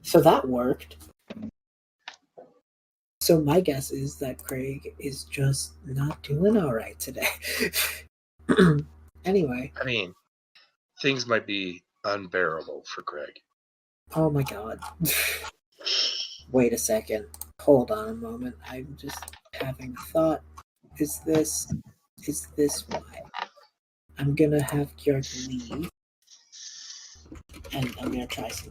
So that worked. So my guess is that Craig is just not doing all right today. Anyway. I mean, things might be unbearable for Craig. Oh my god. Wait a second. Hold on a moment. I'm just having a thought. Is this why? I'm gonna have Kjörk leave. And I'm gonna try some.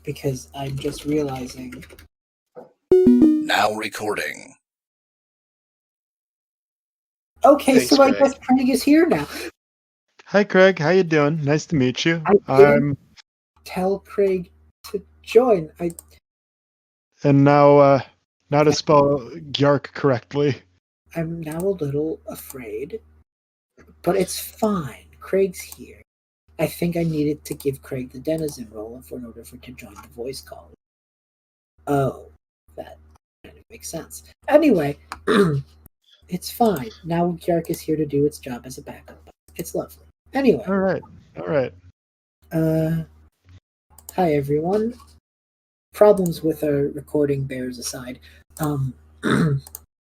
Because I'm just realizing. Now recording. Okay, Thanks, so I Craig. guess Craig is here now. Hi, Craig. How you doing? Nice to meet you. Tell Craig to join. And now to spell Gjark correctly. I'm now a little afraid, but it's fine. Craig's here. I think I needed to give Craig the denizen role in order for to join the voice call. Oh, that kind of makes sense. Anyway, it's fine. Now Gjark is here to do its job as a backup. It's lovely. Anyway. All right. Hi everyone. Problems with our recording bears aside.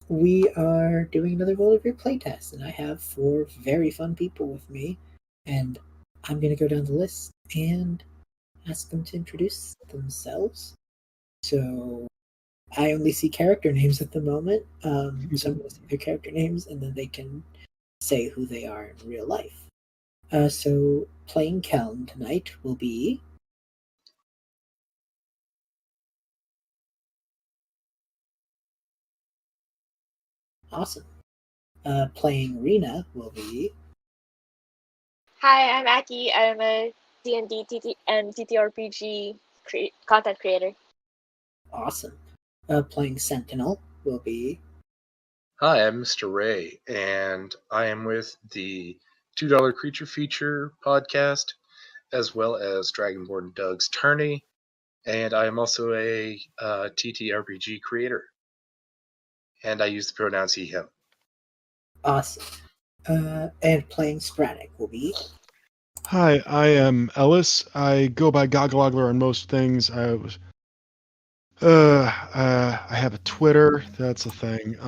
We are doing another Wyldrvir Playtest, and I have 4 very fun people with me, and I'm going to go down the list and ask them to introduce themselves. So I only see character names at the moment, so I'm going to say their character names, and then they can say who they are in real life. So playing Kelm tonight will be... Awesome. Playing Rena will be... Hi, I'm Aki. I'm a D&D and TTRPG content creator. Awesome. Playing Sentinel will be... Hi, I'm Mr. Ray, and I am with the $2 Creature Feature podcast, as well as Dragonborn Doug's Tourney, and I am also a TTRPG creator. And I use the pronouns he, him. Awesome. And playing Spratic will be... Hi, I am Ellis. I go by Gogglogler on most things. I have a Twitter. That's a thing.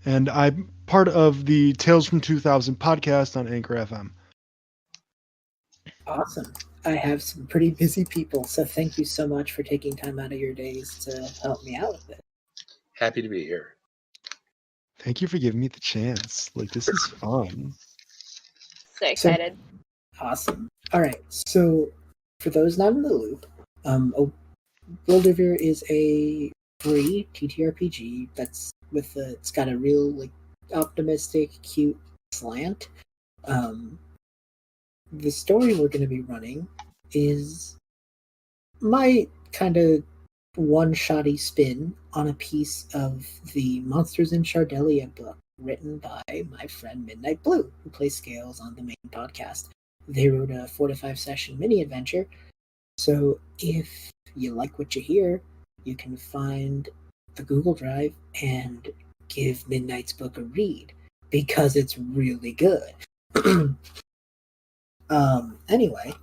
And I'm part of the Tales from 2000 podcast on Anchor FM. Awesome. I have some pretty busy people, so thank you so much for taking time out of your days to help me out with it. Happy to be here. Thank you for giving me the chance. This is fun. So excited. Awesome. All right. So, for those not in the loop, Wyldrvir is a free TTRPG that's it's got a real optimistic, cute slant. The story we're going to be running is my kind of one-shotty spin on a piece of the Monsters in Shardelia book written by my friend Midnight Blue, who plays Scales on the main podcast. They wrote a 4 to 5 session mini adventure. So if you like what you hear, you can find the Google Drive and give Midnight's book a read, because it's really good. Anyway,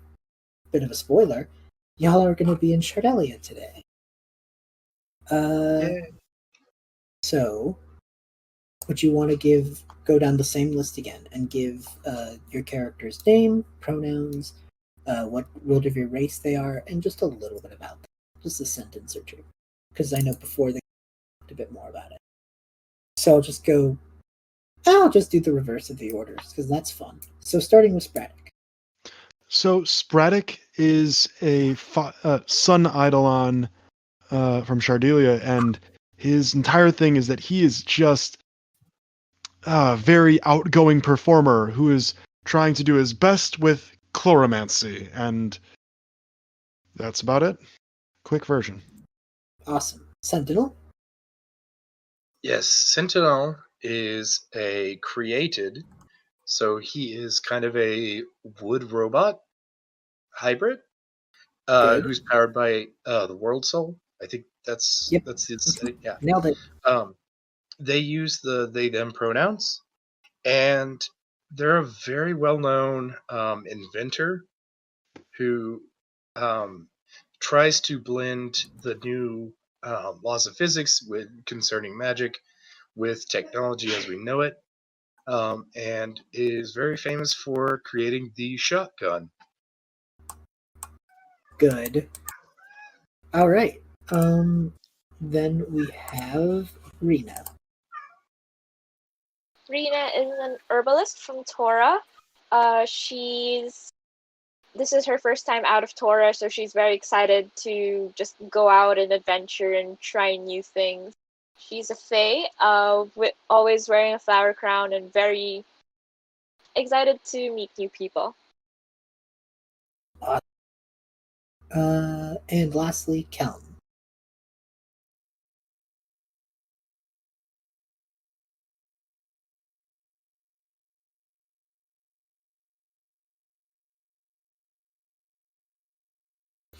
bit of a spoiler, y'all are going to be in Shardelia today. So, would you want to go down the same list again and give your character's name, pronouns, what Wyldrvir race they are, and just a little bit about them. Just a sentence or two. Because I know before they talked a bit more about it. So I'll just do the reverse of the orders, because that's fun. So starting with Spratic. So Spratic is a Sun Eidolon from Shardelia, and his entire thing is that he is just a very outgoing performer who is trying to do his best with chloromancy, and that's about it. Quick version. Awesome. Sentinel? Yes, Sentinel is a created, so he is kind of a wood robot hybrid, who's powered by the World Soul. I think that's its yeah. Nailed it. They use the they them pronouns, and they're a very well-known inventor who tries to blend the new laws of physics with concerning magic with technology as we know it, and is very famous for creating the shotgun. Good. All right. Then we have Rena. Rena is an herbalist from Tora. This is her first time out of Tora, so she's very excited to just go out and adventure and try new things. She's a fae, always wearing a flower crown and very excited to meet new people. And lastly, Kelm.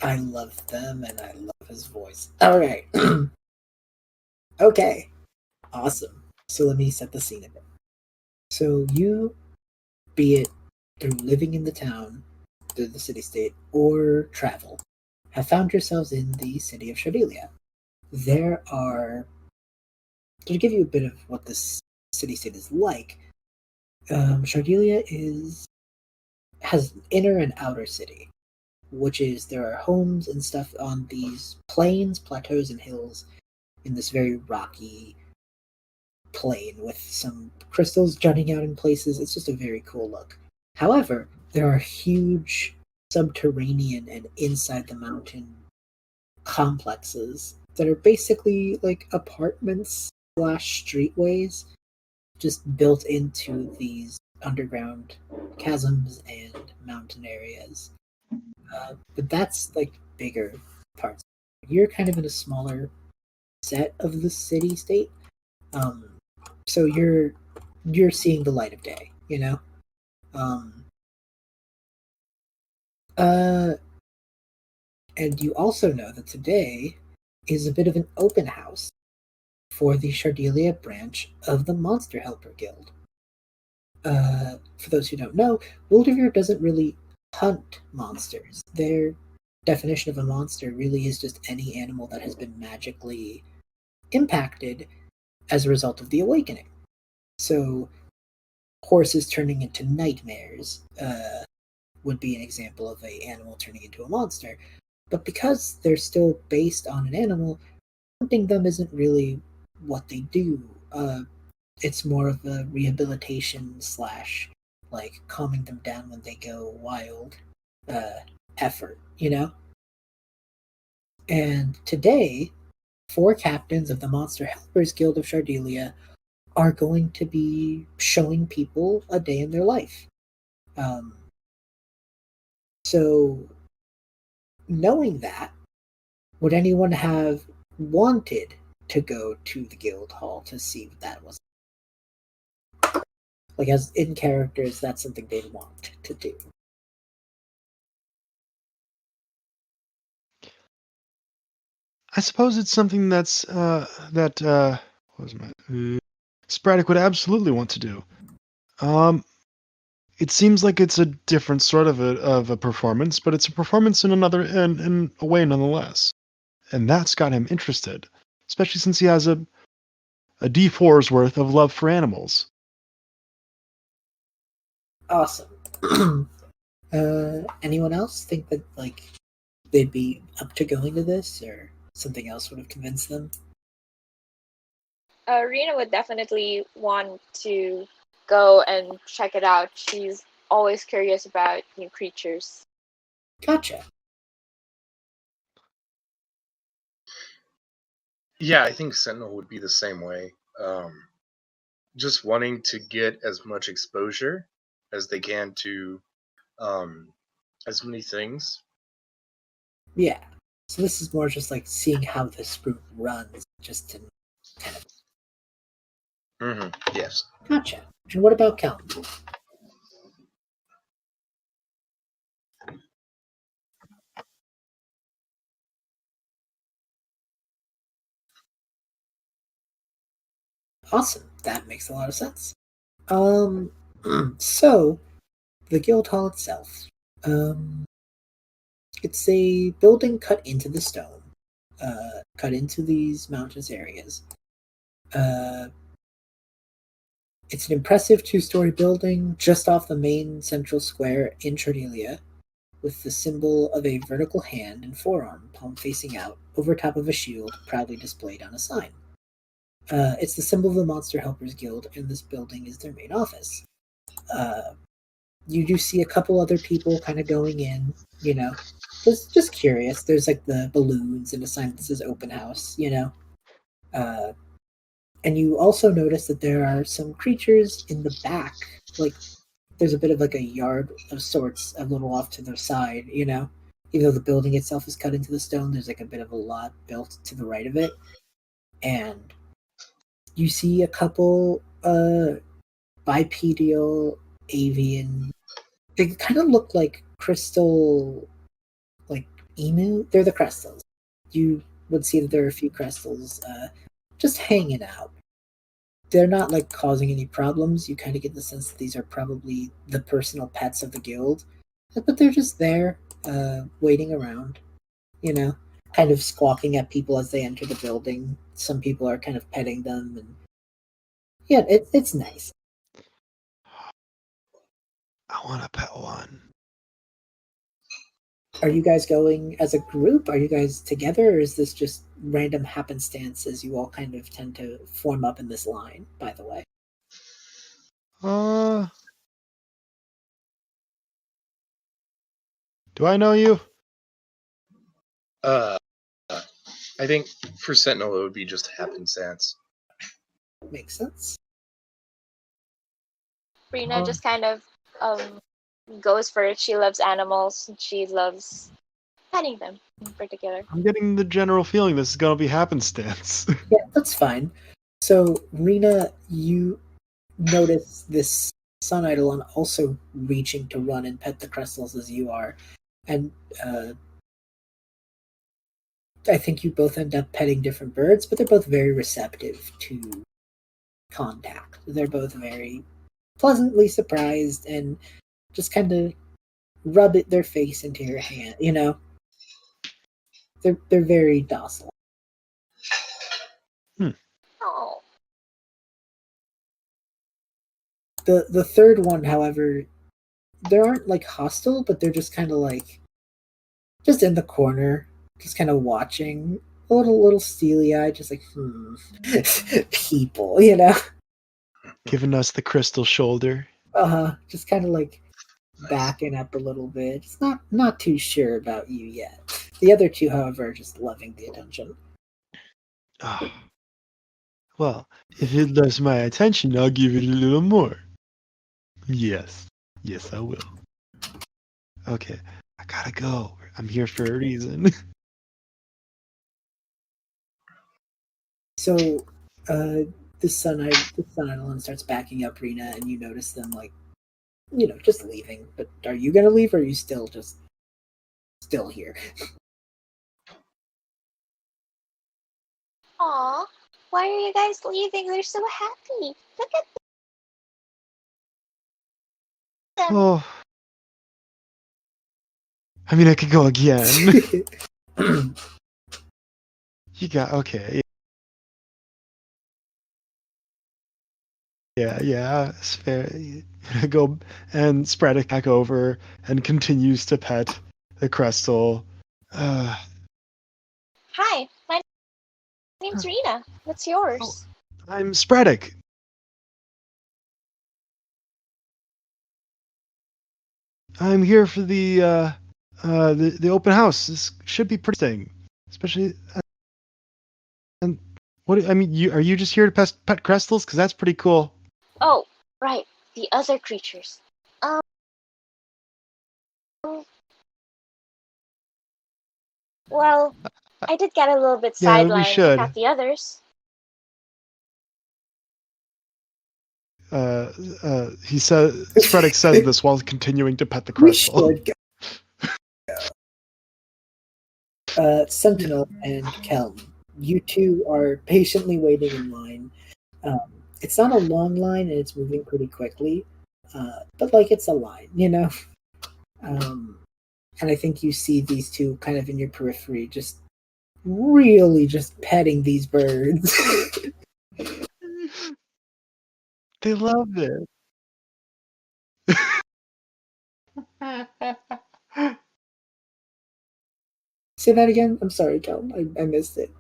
I love them and I love his voice. All right. Okay. Awesome. So let me set the scene a bit. So you, be it through living in the town, through the city state, or travel, have found yourselves in the city of Shardelia. There are, to give you a bit of what this city state is like, Shardelia has an inner and outer city, which is there are homes and stuff on these plains, plateaus, and hills in this very rocky plain with some crystals jutting out in places. It's just a very cool look. However, there are huge subterranean and inside the mountain complexes that are basically like apartments slash streetways just built into these underground chasms and mountain areas. But that's like bigger parts. You're kind of in a smaller set of the city state. So you're seeing the light of day, you know? Um, uh, and you also know that today is a bit of an open house for the Shardelia branch of the Monster Helper Guild. For those who don't know, Wyldrvir doesn't really hunt monsters. Their definition of a monster really is just any animal that has been magically impacted as a result of the awakening. So, horses turning into nightmares would be an example of a animal turning into a monster. But because they're still based on an animal, hunting them isn't really what they do. It's more of a rehabilitation slash like calming them down when they go wild effort, you know? And today, 4 captains of the Monster Helpers Guild of Shardelia are going to be showing people a day in their life. Um, so, knowing that, would anyone have wanted to go to the guild hall to see what that was? Like, as in characters, that's something they'd want to do. I suppose it's something what was my Spratic would absolutely want to do. It seems like it's a different sort of a performance, but it's a performance in a way nonetheless, and that's got him interested, especially since he has a D4's worth of love for animals. Awesome. Anyone else think that like they'd be up to going to this, or something else would have convinced them? Rena would definitely want to go and check it out. She's always curious about new creatures. Gotcha. Yeah, I think Sentinel would be the same way. Just wanting to get as much exposure as they can to as many things. Yeah. So this is more just like seeing how this group runs, just to kind of. Yes. Gotcha. And what about Cal? Awesome. That makes a lot of sense. So, the guild hall itself. It's a building cut into the stone, cut into these mountainous areas. It's an impressive two-story building just off the main central square in Shardelia, with the symbol of a vertical hand and forearm, palm facing out, over top of a shield proudly displayed on a sign. It's the symbol of the Monster Helpers Guild, and this building is their main office. You do see a couple other people kind of going in, just curious. There's like the balloons and a sign that says open house, and you also notice that there are some creatures in the back, like there's a bit of like a yard of sorts a little off to the side, even though the building itself is cut into the stone, there's like a bit of a lot built to the right of it. And you see a couple bipedal avian, they kind of look like crystal, like emu. They're the crystals. You would see that there are a few crystals just hanging out. They're not like causing any problems. You kind of get the sense that these are probably the personal pets of the guild, but they're just there, waiting around, kind of squawking at people as they enter the building. Some people are kind of petting them, and yeah, it's nice. I want to pet one. Are you guys going as a group? Are you guys together, or is this just random happenstance as you all kind of tend to form up in this line, by the way? Do I know you? I think for Sentinel it would be just happenstance. Makes sense. Rena just kind of goes for it. She loves animals. She loves petting them in particular. I'm getting the general feeling this is going to be happenstance. Yeah, that's fine. So, Rena, you notice this Sun Eidolon also reaching to run and pet the crystals as you are. And I think you both end up petting different birds, but they're both very receptive to contact. They're both very pleasantly surprised and just kind of rub their face into your hand, They're very docile. Oh. The third one, however, they aren't like hostile, but they're just kind of like just in the corner, just kind of watching, a little steely eyed, just like people, Giving us the crystal shoulder. Just kind of like backing up a little bit. It's not too sure about you yet. The other two, however, are just loving the attention. Oh. Well, if it loves my attention, I'll give it a little more. Yes, I will. Okay, I gotta go. I'm here for a reason. So, the Sun Island starts backing up Rena, and you notice them like, just leaving. But are you gonna leave, or are you still here? Aw, why are you guys leaving? They're so happy. Look at them. Oh. I mean, I could go again. You got, okay. Yeah, it's fair. Go and spread it back over and continues to pet the crystal. Hi, my name's Rena. What's yours? Oh, I'm Spredic. I'm here for the open house. This should be pretty thing, especially. And what I mean, are you just here to pet crystals? Because that's pretty cool. Oh, right, the other creatures. Well, I did get a little bit Yeah, we sidelined should. at the others. He said, Spredic says this while continuing to pet the crystal. We should go. Sentinel and Kelm, you two are patiently waiting in line. It's not a long line, and it's moving pretty quickly. but like it's a line, you know. And I think you see these two kind of in your periphery, just really just petting these birds. They love it. Say that again. I'm sorry, Cal. I missed it.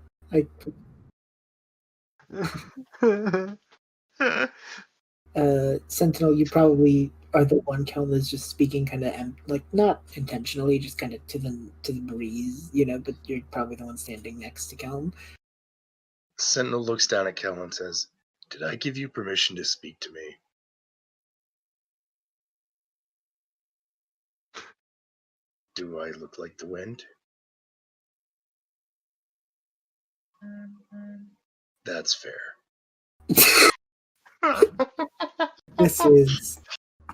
Sentinel, you probably are the one Kelm is just speaking kind of like not intentionally, just kind of to the breeze, you know. But you're probably the one standing next to Kelm. Sentinel looks down at Kel and says, "Did I give you permission to speak to me?" Do I look like the wind? That's fair. This is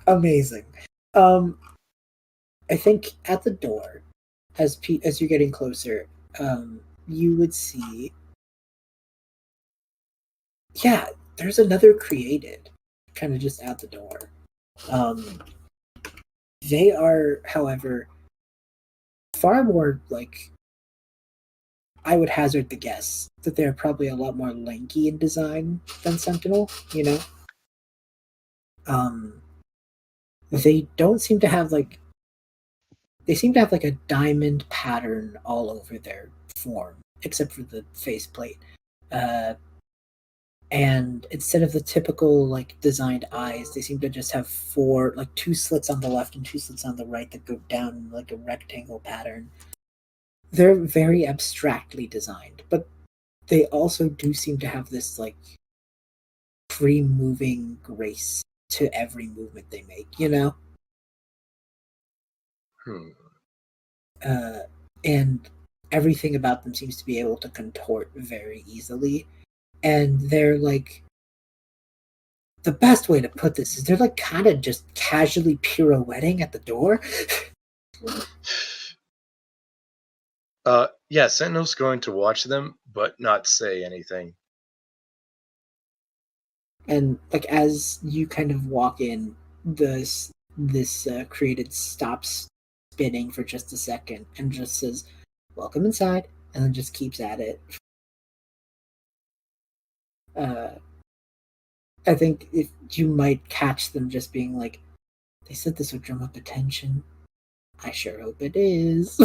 amazing. I think at the door, as you're getting closer, you would see. Yeah, there's another created, kind of just at the door. They are, however, far more like. I would hazard the guess that they're probably a lot more lanky in design than Sentinel. You know, they don't seem to have like. They seem to have like a diamond pattern all over their form, except for the faceplate. And instead of the typical like designed eyes, they seem to just have two slits on the left and two slits on the right that go down in like a rectangle pattern. They're very abstractly designed, but they also do seem to have this like free moving grace to every movement they make, you know? And everything about them seems to be able to contort very easily. And they're like, the best way to put this is they're like kind of just casually pirouetting at the door. Yeah, Sentinel's going to watch them, but not say anything. And like as you kind of walk in, this created stops spinning for just a second and just says, "Welcome inside," and then just keeps at it. I think if you might catch them just being like, "They said this would drum up attention. I sure hope it is."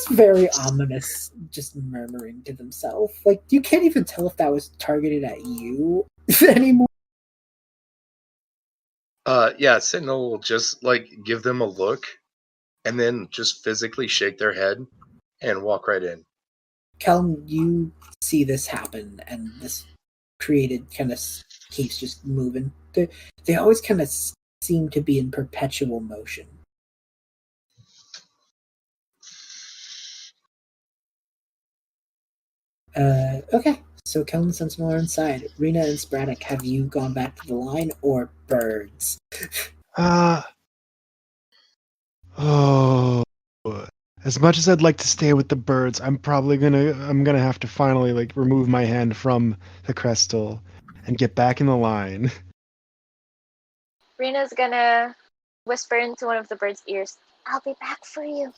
It's very ominous, just murmuring to themselves. Like you can't even tell if that was targeted at you anymore. Yeah, Sentinel will just like give them a look and then just physically shake their head and walk right in. Calum, you see this happen, and this created kind of keeps just moving. They always kind of seem to be in perpetual motion. Okay, so Calum and Sentinel are inside. Rena and Spratic, have you gone back to the line or birds? Oh, as much as I'd like to stay with the birds, I'm gonna have to finally like remove my hand from the crystal and get back in the line. Rena's gonna whisper into one of the birds' ears, "I'll be back for you."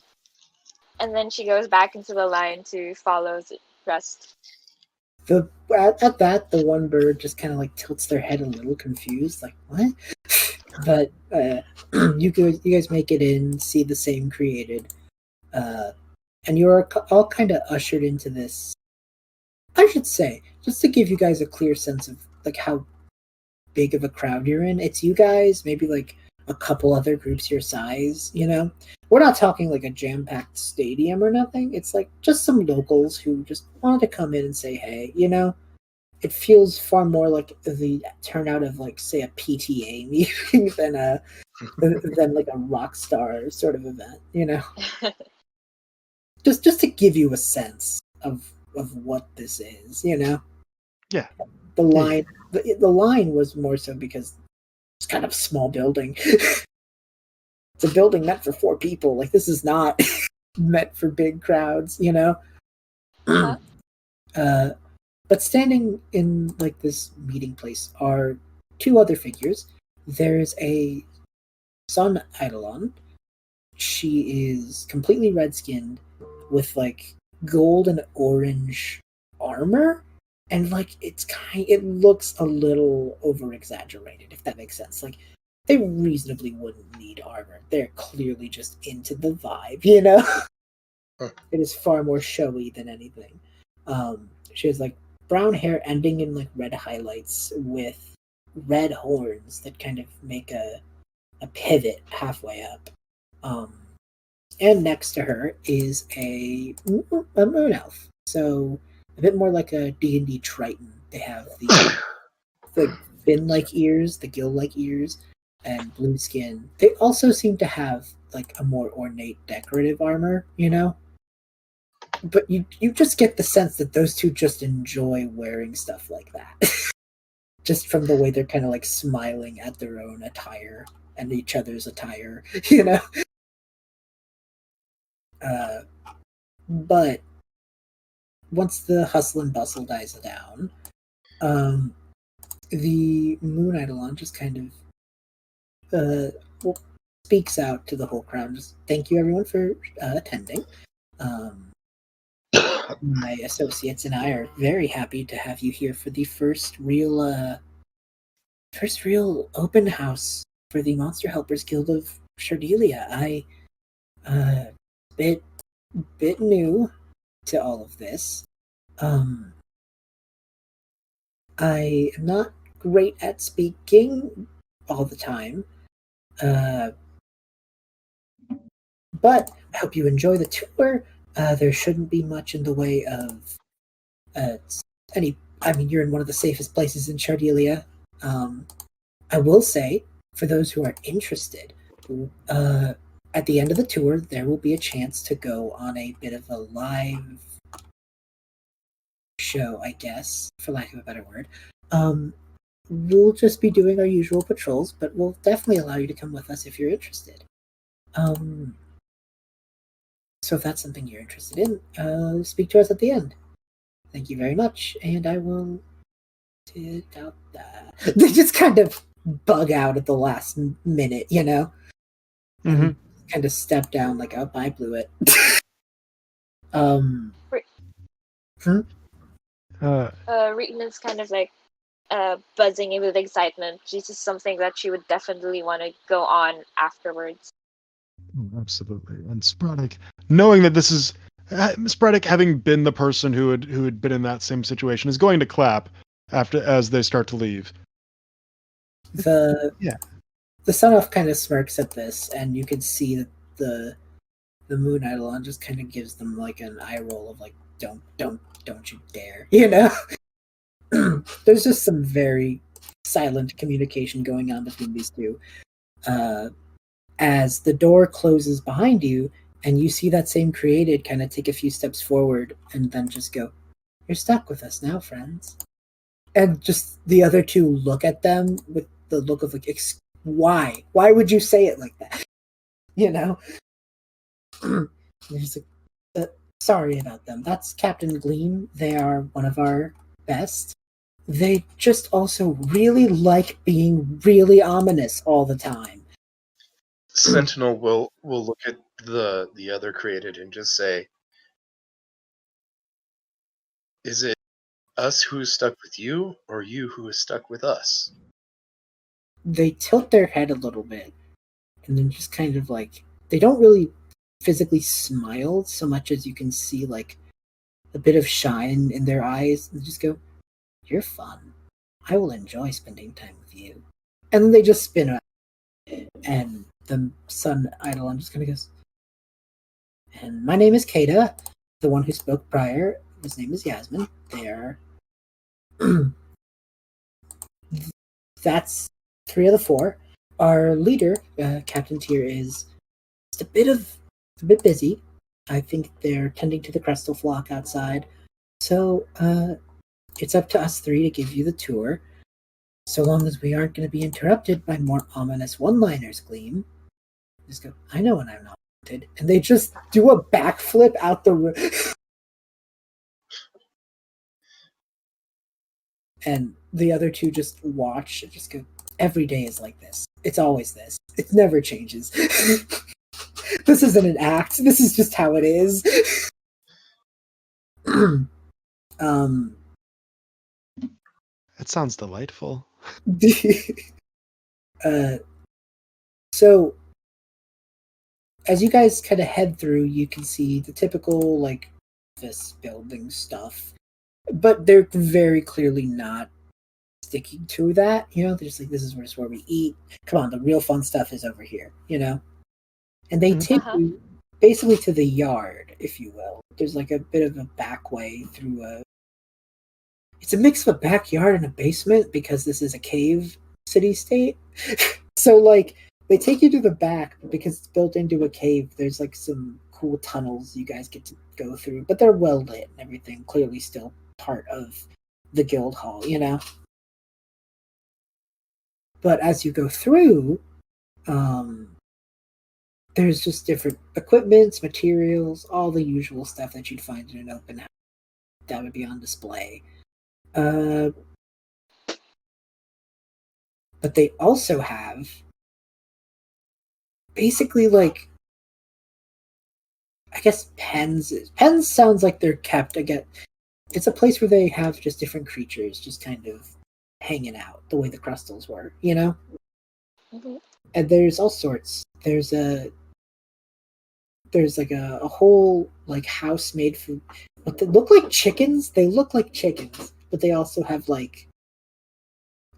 And then she goes back into the line to follow the rest. At that, the one bird just kind of like tilts their head a little confused, like what? But you guys make it in, see the same created, and you're all kind of ushered into this. I should say, just to give you guys a clear sense of like how big of a crowd you're in. It's you guys, maybe like a couple other groups your size. You know, we're not talking like a jam-packed stadium or nothing. It's like just some locals who just wanted to come in and say hey. You know, it feels far more like the turnout of like say a PTA meeting than like a rock star sort of event. You know, just to give you a sense of what this is. You know, Yeah. the line the line was more so because it's kind of a small building. It's a building meant for 4 people. Like this is not meant for big crowds, you know. Huh? But standing in like this meeting place are 2 other figures. there's a Sun Eidolon. She is completely red-skinned with like gold and orange armor, and like it looks a little over exaggerated, if that makes sense. Like they reasonably wouldn't need armor. They're clearly just into the vibe, you know? It is far more showy than anything. She has like brown hair ending in like red highlights with red horns that kind of make a pivot halfway up. And next to her is a moon elf. So a bit more like a D&D Triton. They have the fin-like ears, the gill-like ears, and blue skin. They also seem to have like a more ornate decorative armor, you know? But you just get the sense that those two just enjoy wearing stuff like that. Just from the way they're kind of like smiling at their own attire and each other's attire, you know? But once the hustle and bustle dies down, the Moon Eidolon just kind of speaks out to the whole crowd. Just thank you everyone for attending. My associates and I are very happy to have you here for the first real open house for the Monster Helpers Guild of Shardelia. I bit new to all of this. I am not great at speaking all the time, but I hope you enjoy the tour. There shouldn't be much in the way of any. I mean, you're in one of the safest places in Shardelia. I will say, for those who are interested, at the end of the tour, there will be a chance to go on a bit of a live show, I guess, for lack of a better word. We'll just be doing our usual patrols, but we'll definitely allow you to come with us if you're interested. So if that's something you're interested in, speak to us at the end. Thank you very much, and I will sit out that. They just kind of bug out at the last minute, you know? And kind of step down like, oh, I blew it. Reetman's kind of like buzzing with excitement. This is something that she would definitely want to go on afterwards. Absolutely. And Sporadic, knowing that this is Sporadic, having been the person who had been in that same situation, is going to clap as they start to leave. The Sun Elf kind of smirks at this, and you can see that the Moon Eidolon just kind of gives them like an eye roll of like, don't you dare, you know? There's just some very silent communication going on between these two. As the door closes behind you, and you see that same created kind of take a few steps forward and then just go, "You're stuck with us now, friends." And just the other two look at them with the look of like, why? Why would you say it like that? You know? They're just like, sorry about them. That's Captain Gleam. They are one of our best. They just also really like being really ominous all the time. Sentinel will look at the other created and just say, "Is it us who is stuck with you, or you who is stuck with us?" They tilt their head a little bit, and then just kind of like, they don't really physically smile so much as you can see like a bit of shine in their eyes, and just go, "You're fun. I will enjoy spending time with you." And then they just spin out, and the Sun Eidolon just kind of goes, "And my name is Kada. The one who spoke prior, his name is Yasmin. They are..." That's 3 of the 4. Our leader, Captain Tyr, is just a bit busy. I think they're tending to the Crystal flock outside. So it's up to us 3 to give you the tour, so long as we aren't going to be interrupted by more ominous one-liners, Gleam. Just go, "I know when I'm not wanted." And they just do a backflip out the room. And the other two just watch and just go, every day is like this. It's always this. It never changes. This isn't an act. This is just how it is. That sounds delightful. So as you guys kind of head through, you can see the typical like office building stuff, but they're very clearly not sticking to that. They're just like, this is just where we eat. Come on, the real fun stuff is over here. And they take you basically to the yard, if you will. There's like a bit of a back way through it's a mix of a backyard and a basement because this is a cave city-state. So like they take you to the back, but because it's built into a cave, there's like some cool tunnels you guys get to go through, but they're well lit and everything, clearly still part of the guild hall, But as you go through, there's just different equipments, materials, all the usual stuff that you'd find in an open house that would be on display. But they also have basically like, I guess pens. Pens sounds like they're kept again. It's a place where they have just different creatures just kind of hanging out the way the crystals were, Mm-hmm. And there's all sorts. There's like a whole like house made for what they look like chickens. They look like chickens, but they also have like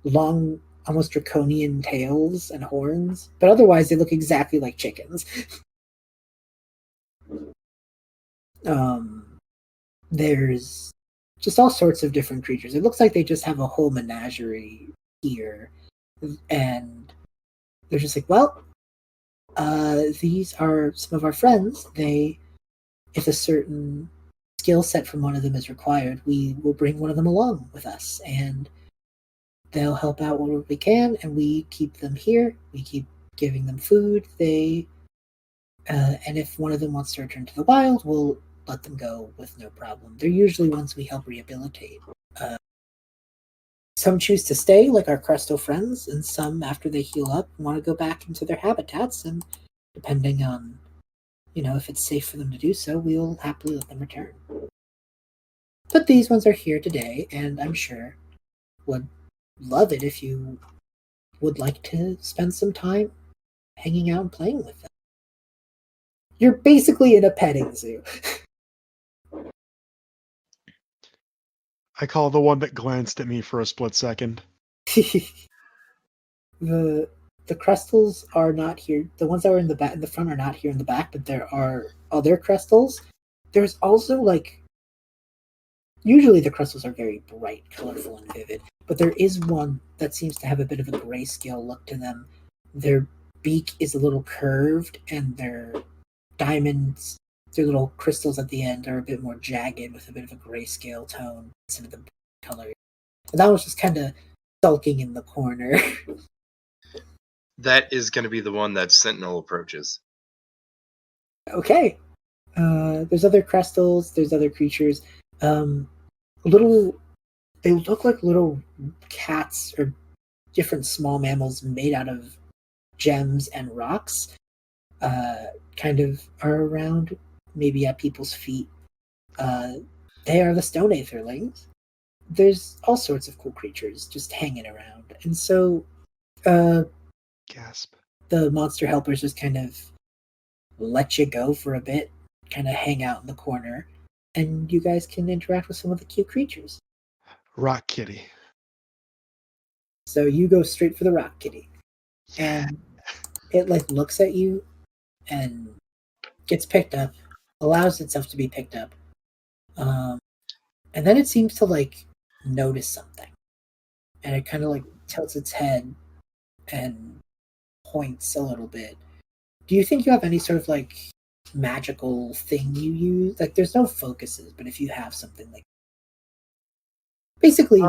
long, almost draconian tails and horns. But otherwise, they look exactly like chickens. There's just all sorts of different creatures. It looks like they just have a whole menagerie here, and they're just like, well, these are some of our friends. If a certain skill set from one of them is required, we will bring one of them along with us, and they'll help out where we can, and we keep them here. We keep giving them food. And if one of them wants to return to the wild, we'll let them go with no problem. They're usually ones we help rehabilitate. Some choose to stay, like our Cresto friends, and some, after they heal up, want to go back into their habitats, and depending on, if it's safe for them to do so, we'll happily let them return. But these ones are here today, and I'm sure would love it if you would like to spend some time hanging out and playing with them. You're basically in a petting zoo. I call the one that glanced at me for a split second. The crystals are not here. The ones that were in the front are not here in the back, but there are other crystals. There's also like, usually the crystals are very bright, colorful, and vivid, but there is one that seems to have a bit of a grayscale look to them. Their beak is a little curved, and their diamonds, their little crystals at the end, are a bit more jagged with a bit of a grayscale tone instead of the color. And that was just kind of sulking in the corner. That is going to be the one that Sentinel approaches. Okay. There's other crystals, there's other creatures. They look like little cats or different small mammals made out of gems and rocks. Kind of are around, maybe at people's feet. They are the stone aetherlings. There's all sorts of cool creatures just hanging around. And so Gasp. the monster helpers just kind of let you go for a bit, kind of hang out in the corner, and you guys can interact with some of the cute creatures. Rock kitty. So you go straight for the rock kitty. And it like looks at you and gets picked up, allows itself to be picked up. And then it seems to like notice something. And it kind of like tilts its head and points a little bit. Do you think you have any sort of like magical thing you use? Like there's no focuses, but if you have something like, basically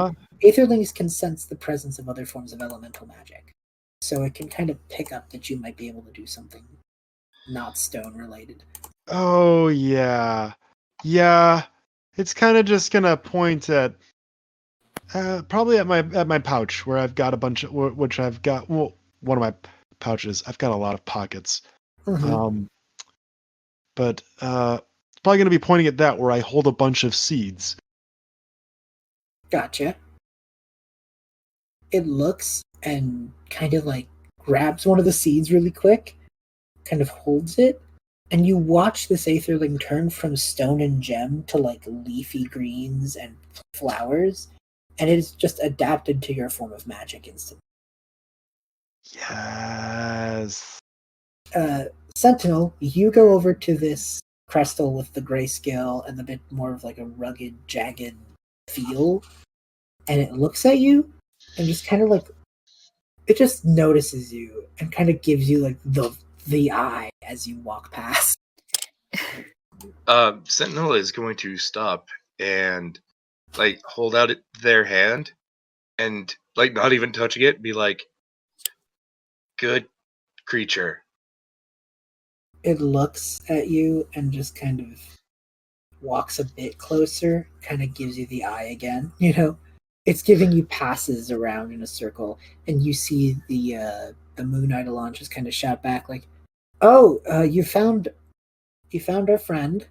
aetherlings can sense the presence of other forms of elemental magic. So it can kind of pick up that you might be able to do something not stone related. Oh yeah. Yeah. It's kind of just gonna point at Probably at my pouch where I've got a bunch of which I've got. Well, one of my pouches. I've got a lot of pockets. Mhm. But it's probably going to be pointing at that where I hold a bunch of seeds. Gotcha. It looks and kind of like grabs one of the seeds really quick, kind of holds it, and you watch this aetherling turn from stone and gem to like leafy greens and flowers, and it is just adapted to your form of magic instantly. Yes. Sentinel, you go over to this crystal with the grayscale and the bit more of like a rugged, jagged feel, and it looks at you and just kind of like it just notices you and kind of gives you like the eye as you walk past. Sentinel is going to stop and like hold out their hand and like not even touching it, be like, "Good creature." It looks at you and just kind of walks a bit closer, kind of gives you the eye again. It's giving you passes around in a circle, and you see the Moon Eidolon just kind of shout back like, "Oh, you found our friend."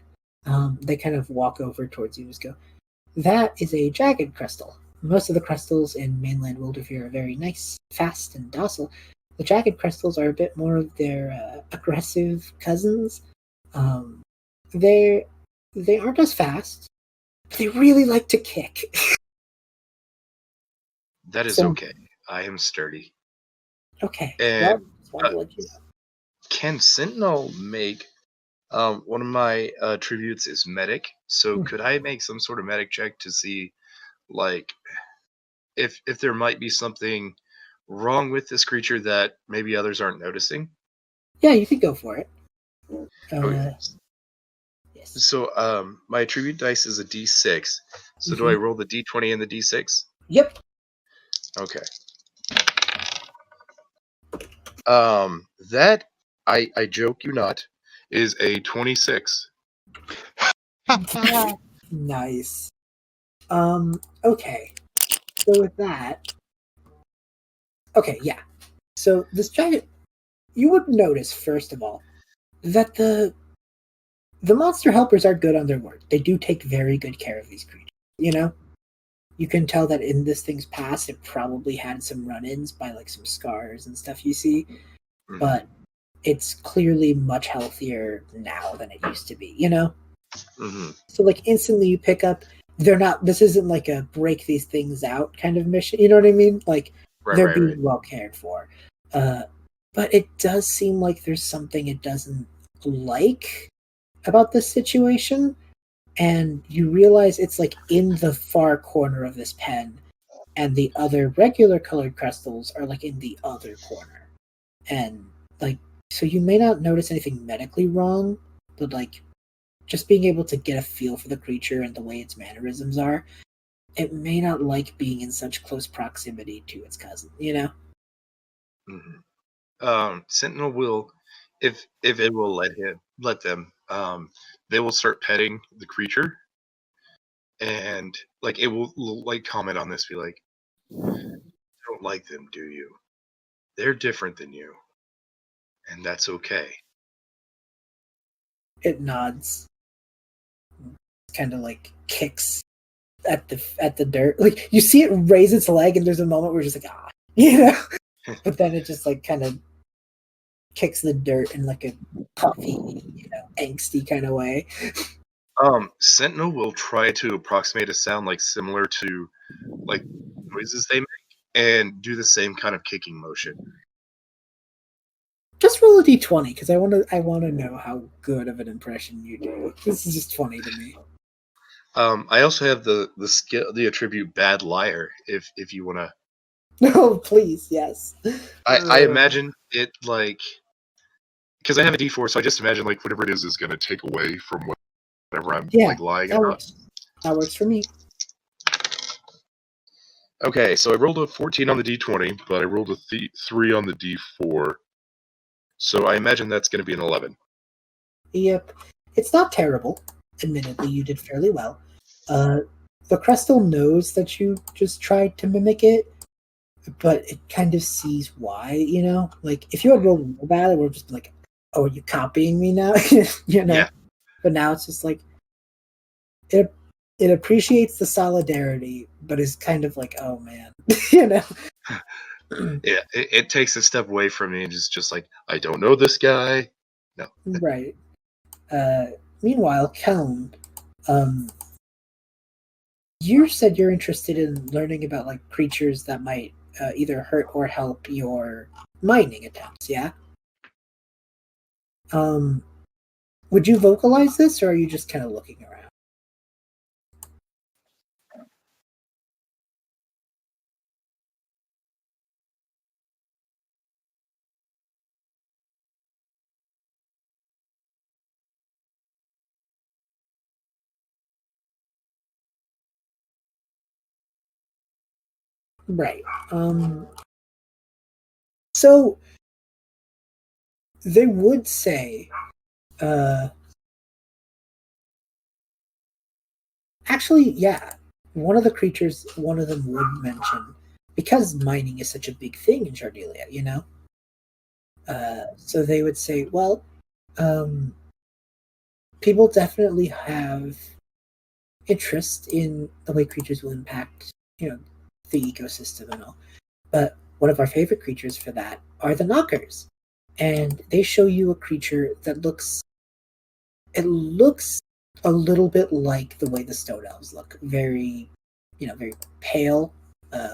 They kind of walk over towards you and just go, "That is a jagged crystal. Most of the crystals in mainland Wyldrvir are very nice, fast, and docile. The jagged crystals are a bit more of their aggressive cousins. Um, they they aren't as fast, but they really like to kick." That is So, okay. I am sturdy. okay, well, And just wanted to let you know. can Sentinel make one of my tributes is medic? So Hmm. could I make some sort of medic check to see like if there might be something wrong with this creature that maybe others aren't noticing? Yeah, you can go for it. Okay. Yes. So my attribute dice is a D6. So do I Mhm. roll the D20 and the D6? Yep. Okay. That I joke you not is a 26. Nice. Okay. So with that, okay, yeah. So this giant, you would notice first of all that the monster helpers are good on their word. They do take very good care of these creatures. You can tell that in this thing's past, it probably had some run-ins by like some scars and stuff you see, Mhm. but it's clearly much healthier now than it used to be. Mhm. So like instantly you pick up. They're not. This isn't like a break these things out kind of mission. You know what I mean? Like Right, they're right, being right. well cared for. But it does seem like there's something it doesn't like about this situation, and you realize it's like in the far corner of this pen, and the other regular colored crystals are like in the other corner, and like so you may not notice anything medically wrong, but like just being able to get a feel for the creature and the way its mannerisms are, it may not like being in such close proximity to its cousin. Mhm. Sentinel will, if it will let them, they will start petting the creature, and like it will like comment on this, be like, "Don't like them, do you? They're different than you, and that's okay." It nods, kind of like kicks at the dirt. Like you see it raise its leg, and there's a moment where it's just like but then it just like kind of kicks the dirt in like a puffy, angsty kind of way. Sentinel will try to approximate a sound like similar to like noises they make, and do the same kind of kicking motion. Just roll a d20 because I want to know how good of an impression you do. This is just funny to me. I also have the skill, the attribute bad liar. If you want to, No, please, yes. I imagine it like because I have a D4, so I just imagine like whatever it is going to take away from whatever I'm Yeah, like lying that about. works. That works for me. Okay, so I rolled a 14 on the D20, but I rolled a 3 on the D4. So I imagine that's going to be an 11. Yep, it's not terrible. Admittedly, you did fairly well. Uh, the crystal knows that you just tried to mimic it, but it kind of sees why, Like, if you had rolled real bad, it would just be like, oh, are you copying me now? Yeah. But now it's just like, it appreciates the solidarity, but is kind of like, oh man, Yeah, it takes a step away from me and just like, I don't know this guy. No. Right. Meanwhile, Kelm, you said you're interested in learning about like creatures that might either hurt or help your mining attempts. Yeah. Would you vocalize this, or are you just kind of looking around? Right. So they would say, actually, yeah, one of the creatures, one of them would mention, because mining is such a big thing in Shardelia, so they would say, well, um, people definitely have interest in the way creatures will impact, the ecosystem and all. But one of our favorite creatures for that are the knockers. And they show you a creature that looks a little bit like the way the stone elves look. Very, very pale,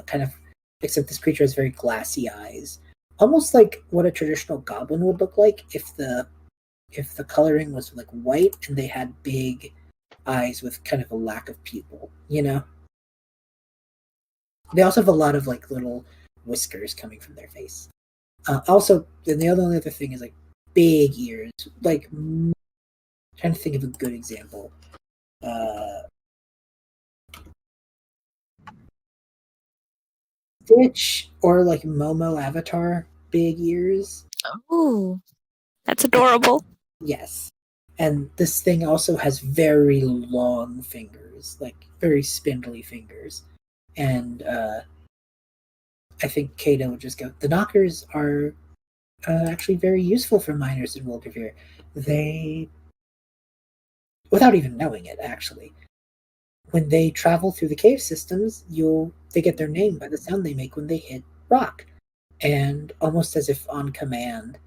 kind of, except this creature has very glassy eyes. Almost like what a traditional goblin would look like if the coloring was like white and they had big eyes with kind of a lack of pupil, They also have a lot of like little whiskers coming from their face. Also, and the only other thing is like big ears. Like, trying to think of a good example. Stitch or like Momo Avatar, big ears. Oh, that's adorable. Yes. And this thing also has very long fingers, like very spindly fingers. And I think Kato would just go, the knockers are actually very useful for miners in Wyldrvir. They, without even knowing it, actually, when they travel through the cave systems, they get their name by the sound they make when they hit rock. And almost as if on command,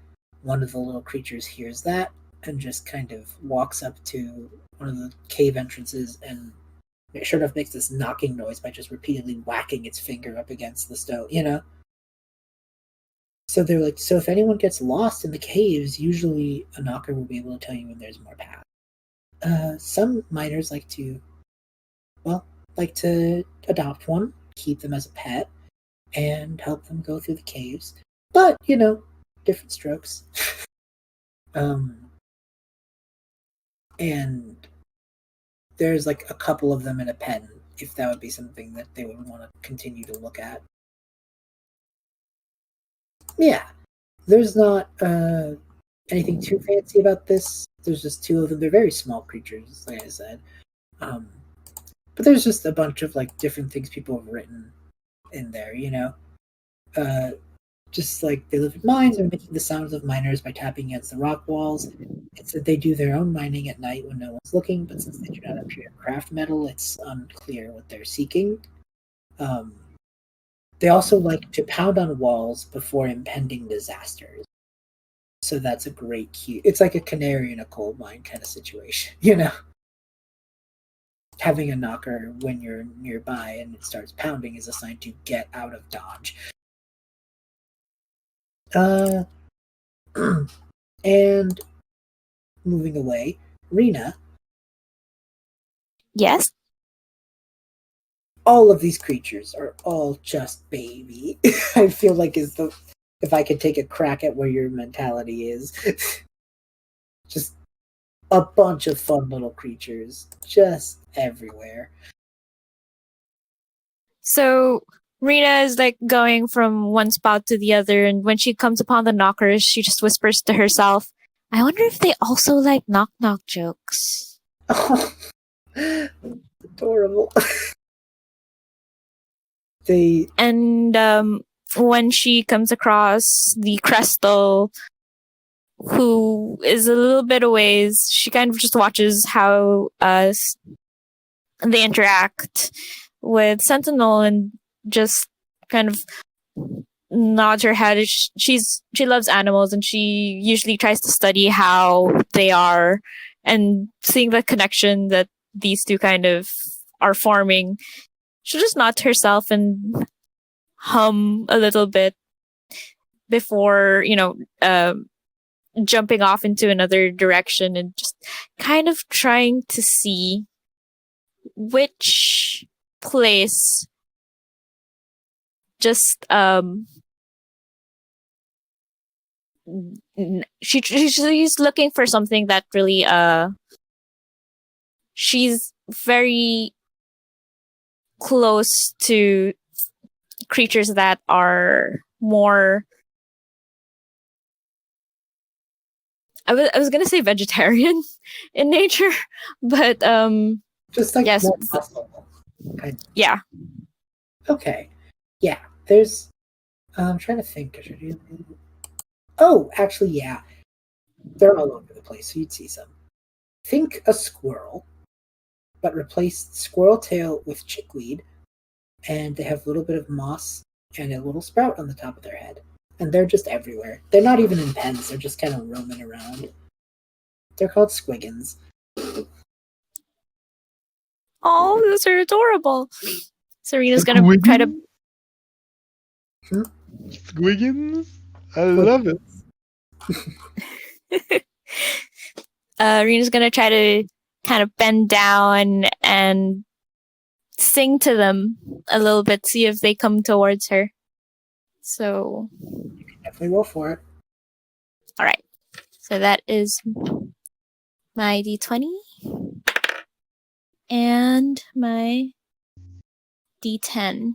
one of the little creatures hears that and just kind of walks up to one of the cave entrances and sure enough makes this knocking noise by just repeatedly whacking its finger up against the stone. So they're like, so if anyone gets lost in the caves, usually a knocker will be able to tell you when there's more paths. Some miners like to adopt one, keep them as a pet, and help them go through the caves. But, different strokes. And there's like a couple of them in a pen, if that would be something that they would want to continue to look at. Yeah, there's not anything too fancy about this. There's just two of them. They're very small creatures, like I said. But there's just a bunch of like different things people have written in there, just like they live in mines and making the sounds of miners by tapping against the rock walls. It's that they do their own mining at night when no one's looking, but since they do not appear to craft metal, it's unclear what they're seeking. They also like to pound on walls before impending disasters. So that's a great cue. It's like a canary in a coal mine kind of situation, Having a knocker when you're nearby and it starts pounding is a sign to get out of dodge. And moving away, Rena. Yes? All of these creatures are all just baby. I feel like if I could take a crack at where your mentality is. Just a bunch of fun little creatures just everywhere. So Rena is like going from one spot to the other, and when she comes upon the knockers, she just whispers to herself, I wonder if they also like knock-knock jokes. Oh, adorable. They And when she comes across the Crestal, who is a little bit away, she kind of just watches how they interact with Sentinel and just kind of nods her head. She loves animals, and she usually tries to study how they are, and seeing the connection that these two kind of are forming, she'll just nod to herself and hum a little bit before jumping off into another direction and just kind of trying to see which place just she's looking for something that really she's very close to creatures that are more, I was gonna say vegetarian in nature, but just like yes, more muscle. Kind of. yeah. Okay. Yeah. There's. I'm trying to think. Oh, actually, yeah. They're all over the place, so you'd see some. Think a squirrel, but replace squirrel tail with chickweed, and they have a little bit of moss and a little sprout on the top of their head. And they're just everywhere. They're not even in pens, they're just kind of roaming around. They're called squiggins. Oh, those are adorable. Serena's gonna try to. Squiggins? I love it. Rena's gonna try to kind of bend down and sing to them a little bit, see if they come towards her. So, You can definitely roll for it. all right. So that is my D20 and my D10.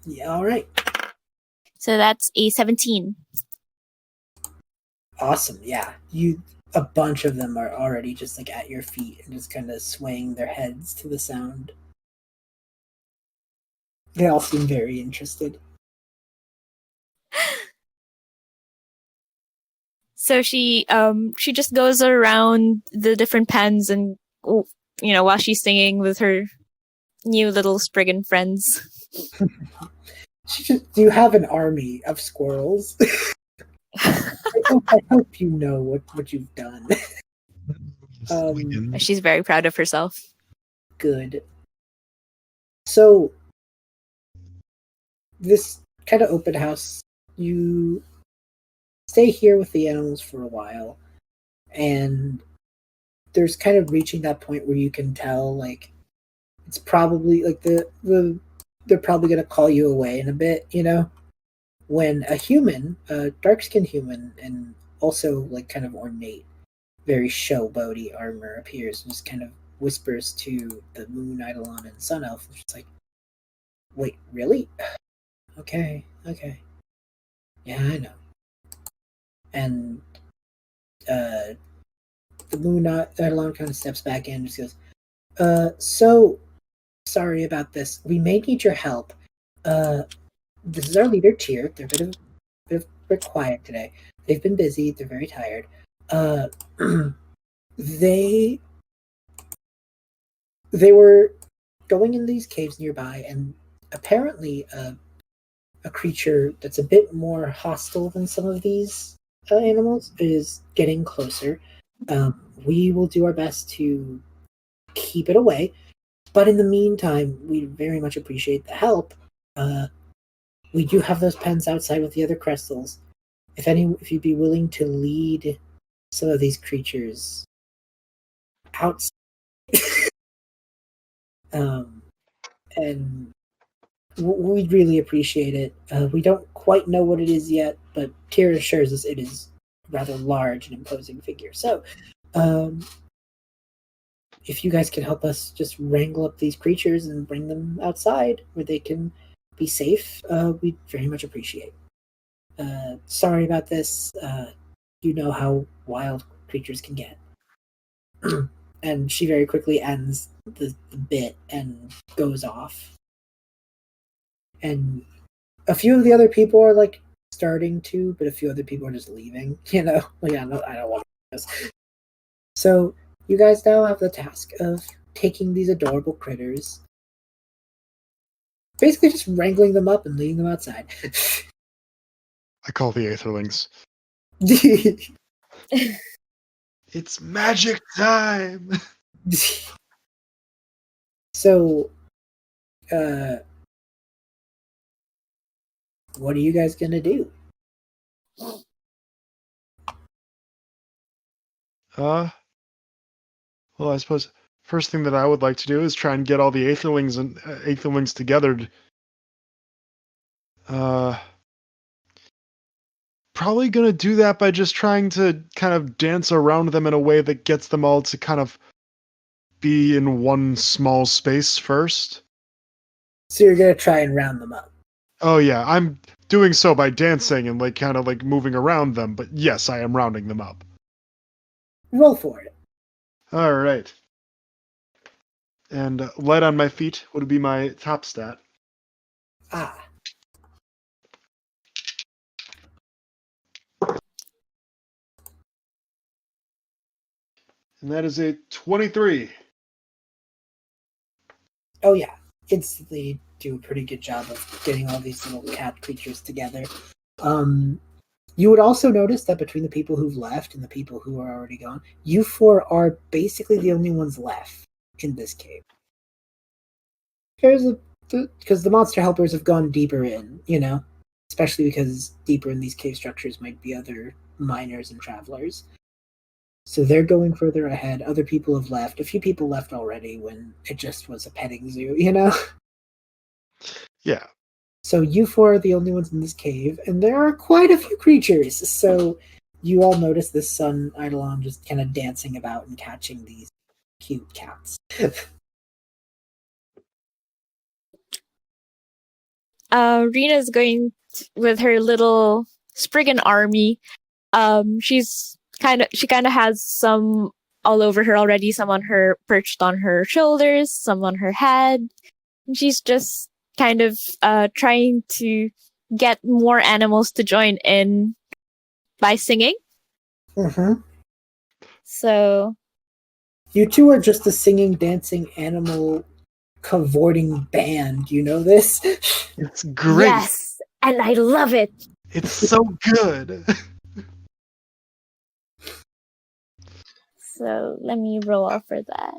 Yeah, all right. So that's a 17. Awesome. Yeah, a bunch of them are already just like at your feet and just kind of swaying their heads to the sound. They all seem very interested. So she just goes around the different pens and while she's singing with her new little Spriggan friends. You have an army of squirrels. I hope you know what you've done. She's very proud of herself. Good. So, this kind of open house, you stay here with the animals for a while, and there's kind of reaching that point where you can tell, like, it's probably like they're probably gonna call you away in a bit, when a human, a dark-skinned human, and also like kind of ornate, very showboaty armor appears and just kind of whispers to the moon, eidolon, and sun elf. It's just like, wait, really? Okay. Yeah, I know. And the moon, eidolon kind of steps back in and just goes, so sorry about this. We may need your help. This is our leader, Tyr. They're a bit quiet today. They've been busy. They're very tired. They were going in these caves nearby, and apparently a creature that's a bit more hostile than some of these animals is getting closer. We will do our best to keep it away, but in the meantime, we very much appreciate the help. We do have those pens outside with the other crystals. If you'd be willing to lead some of these creatures outside, and we'd really appreciate it. We don't quite know what it is yet, but Tyr assures us it is a rather large and imposing figure. So, if you guys can help us just wrangle up these creatures and bring them outside where they can be safe, we'd very much appreciate. Sorry about this. You know how wild creatures can get. And she very quickly ends the bit and goes off. and a few of the other people are like starting to, but a few other people are just leaving. You know, like I don't want to do this. So you guys now have the task of taking these adorable critters, basically just wrangling them up and leading them outside. I call the Aetherlings. It's magic time. So, what are you guys gonna do? Well, I suppose first thing that I would like to do is try and get all the Aetherlings together. Probably gonna do that by just trying to kind of dance around them in a way that gets them all to kind of be in one small space first. So you're gonna try and round them up. Oh yeah, I'm doing so by dancing and like kind of like moving around them, but yes, I am rounding them up. Roll for it. All right. And light on my feet would be my top stat. Ah. And that is a 23. Oh yeah. Instantly do a pretty good job of getting all these little cat creatures together. You would also notice that between the people who've left and the people who are already gone, you four are basically the only ones left in this cave. Because the monster helpers have gone deeper in, you know, especially because deeper in these cave structures might be other miners and travelers. So they're going further ahead. Other people have left. A few people left already when it just was a petting zoo, you know? Yeah. So you four are the only ones in this cave, and there are quite a few creatures. So you all notice this sun Eidolon just kind of dancing about and catching these cute cats. Rena's going with her little Spriggan army. She kind of has some all over her already. Some on her perched on her shoulders, some on her head. And she's just kind of trying to get more animals to join in by singing. Mm-hmm. So You two are just a singing, dancing, animal cavorting band. You know this? It's great. yes, and I love it. It's so good. So let me roll off for that.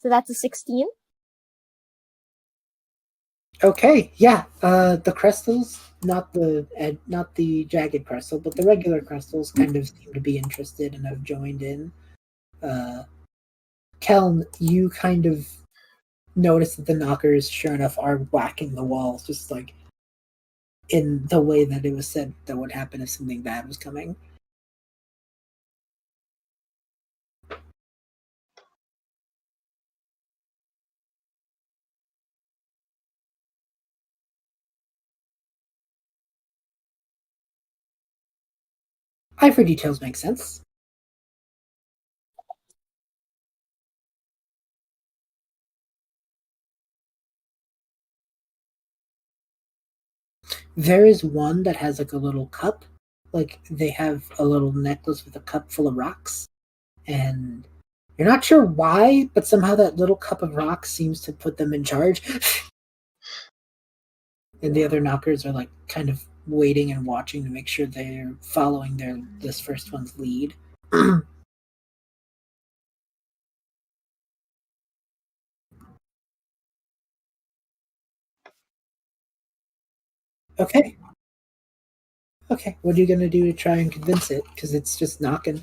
So that's a 16. Okay, yeah. The crystals, not the jagged crystal, but the regular crystals, kind of seem to be interested and have joined in. Keln, you kind of notice that the knockers, sure enough, are whacking the walls, just like in the way that it was said that would happen if something bad was coming. Eye for details makes sense. There is one that has like a little cup, like they have a little necklace with a cup full of rocks, and you're not sure why, but somehow that little cup of rocks seems to put them in charge. And the other knockers are like kind of waiting and watching to make sure they're following this first one's lead. Okay. Okay. What are you gonna do to try and convince it? Because it's just knocking.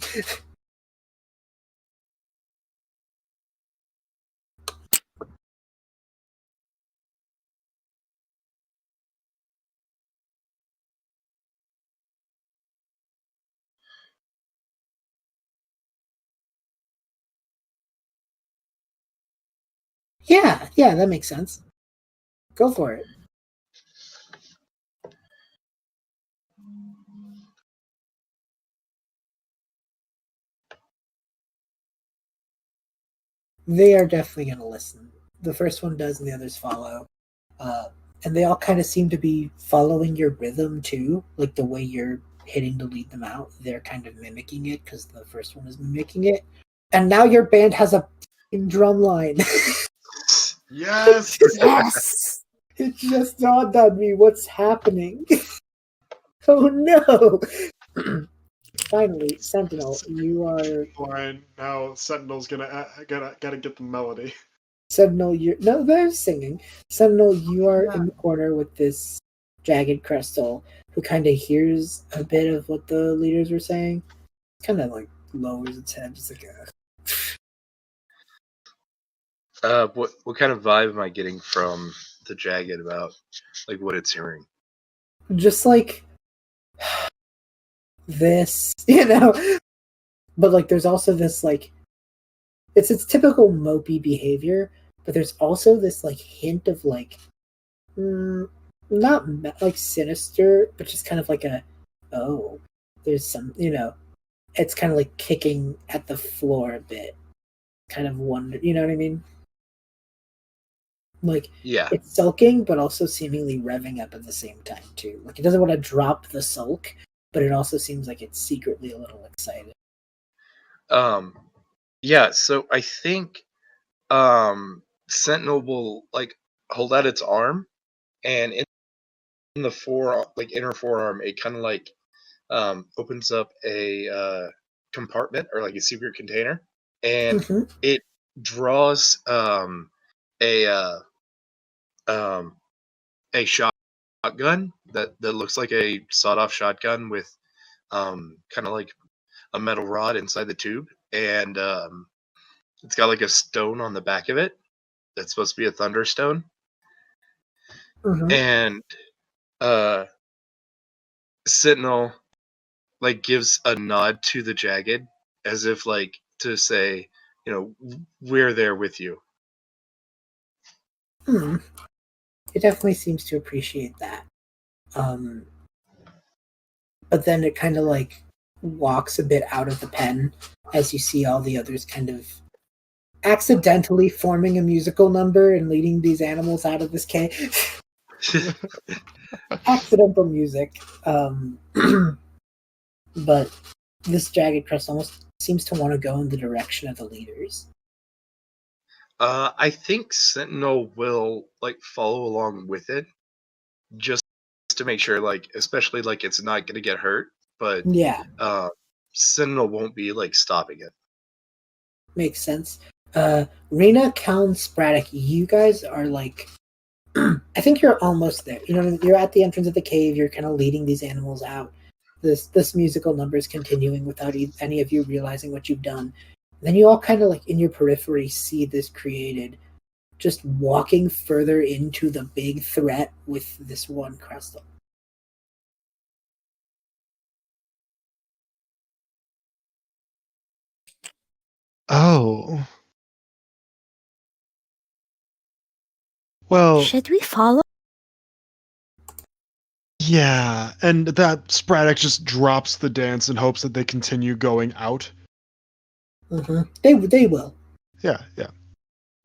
Yeah, that makes sense. Go for it. They are definitely going to listen. The first one does, and the others follow. And they all kind of seem to be following your rhythm too, like the way you're hitting to lead them out. They're kind of mimicking it because the first one is mimicking it. And now your band has a drum line. Yes. Yes. It just dawned on me what's happening. Oh no! Finally, Sentinel, you are Fine. Now Sentinel's gotta get the melody. Sentinel. They're singing. Sentinel, you are in the corner with this jagged crystal, who kind of hears a bit of what the leaders were saying. Kind of like lowers its head, just like What kind of vibe am I getting from the jagged about like what it's hearing? just like this, But like, there's also this like it's its typical mopey behavior, but there's also this like hint of like not like sinister, but just kind of like there's some it's kind of like kicking at the floor a bit, kind of wonder, you know what I mean? Like Yeah. it's sulking, but also seemingly revving up at the same time too. Like it doesn't want to drop the sulk, but it also seems like it's secretly a little excited. Yeah, so I think Sentinel will like hold out its arm, and in the inner forearm, it kind of like opens up a compartment or like a secret container, and it draws a uh, um, a shotgun that looks like a sawed-off shotgun with kind of like a metal rod inside the tube, and it's got like a stone on the back of it that's supposed to be a thunderstone, and Sentinel like gives a nod to the jagged as if like to say, we're there with you. It definitely seems to appreciate that. But then it kind of like walks a bit out of the pen as you see all the others kind of accidentally forming a musical number and leading these animals out of this cave. Accidental music. But this jagged crest almost seems to want to go in the direction of the leaders. I think Sentinel will like follow along with it, just to make sure, like especially like it's not going to get hurt. But Yeah, Sentinel won't be like stopping it. makes sense. Rena, Cal, and Spratic, you guys are like, I think you're almost there. You're at the entrance of the cave. You're kind of leading these animals out. This musical number is continuing without any of you realizing what you've done. And then you all kind of like in your periphery see this created, just walking further into the big threat with this one crystal. Oh. Well, Should we follow? yeah, and that Spratic just drops the dance in hopes that they continue going out. They will. Yeah.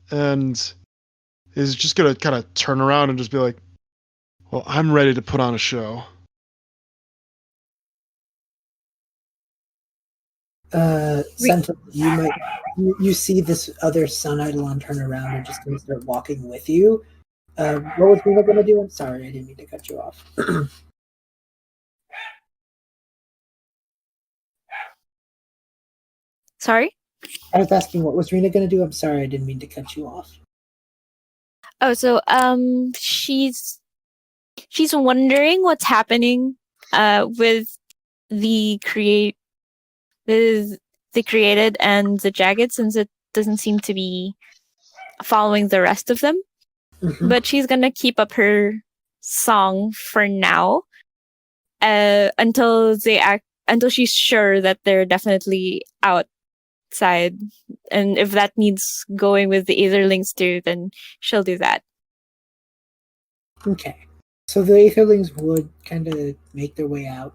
And is just gonna kind of turn around and just be like, well, I'm ready to put on a show. Sentinel, you see this other Sun Eidolon turn around and just gonna start walking with you. What was Rena gonna do? I'm sorry, I didn't mean to cut you off. Sorry? I was asking what was Rena gonna do? I'm sorry, I didn't mean to cut you off. Oh, so she's wondering what's happening with the created and the jagged, since it doesn't seem to be following the rest of them. But she's gonna keep up her song for now until she's sure that they're definitely outside, and if that means going with the Aetherlings too, then she'll do that. Okay, so the Aetherlings would kind of make their way out.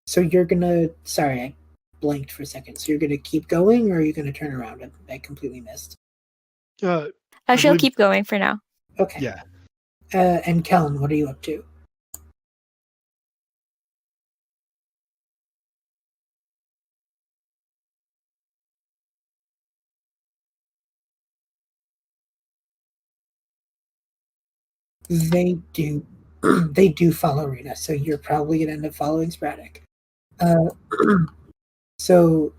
So you're gonna. Sorry, I blanked for a second. So you're going to keep going, or are you going to turn around? I completely missed. I shall believe- keep going for now. Okay. Yeah. And Kellen, what are you up to? They do. They do follow Rena, so you're probably going to end up following Sporadic. So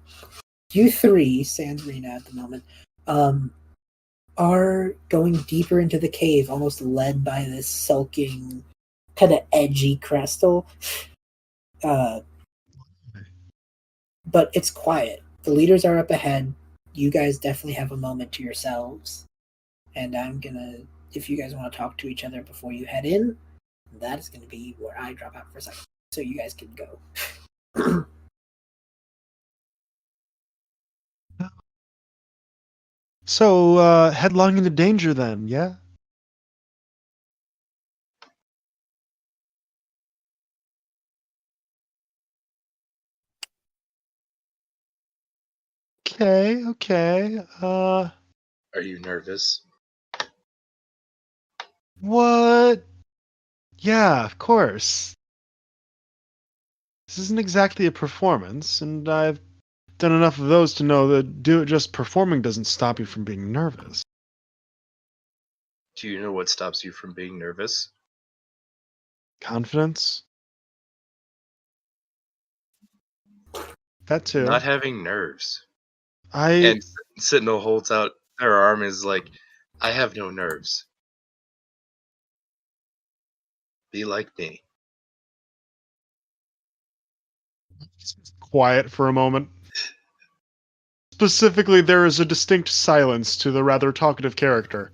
you three, sans Rena at the moment, are going deeper into the cave, almost led by this sulking, kind of edgy Crestal. But it's quiet. The leaders are up ahead. You guys definitely have a moment to yourselves. And I'm gonna, if you guys want to talk to each other before you head in, that is gonna be where I drop out for a second. So you guys can go. So, headlong into danger then, yeah? Okay. Are you nervous? What? Yeah, of course. This isn't exactly a performance, and I've done enough of those to know that just performing doesn't stop you from being nervous. Do you know what stops you from being nervous? Confidence? That too. Not having nerves. I And Sentinel holds out her arm and is like, I have no nerves. Be like me. quiet for a moment. Specifically, there is a distinct silence to the rather talkative character.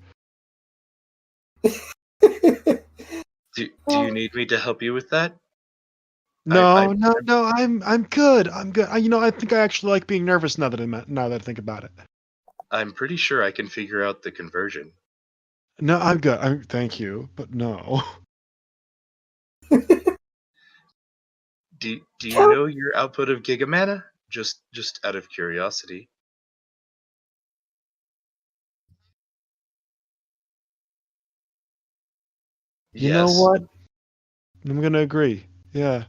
Do you need me to help you with that? No, I'm good. I'm good. I think I actually like being nervous now that I think about it. I'm pretty sure I can figure out the conversion. No, I'm good. Thank you, but no. Do you know your output of Gigamana? Just out of curiosity. You know what? I'm gonna agree. Yeah.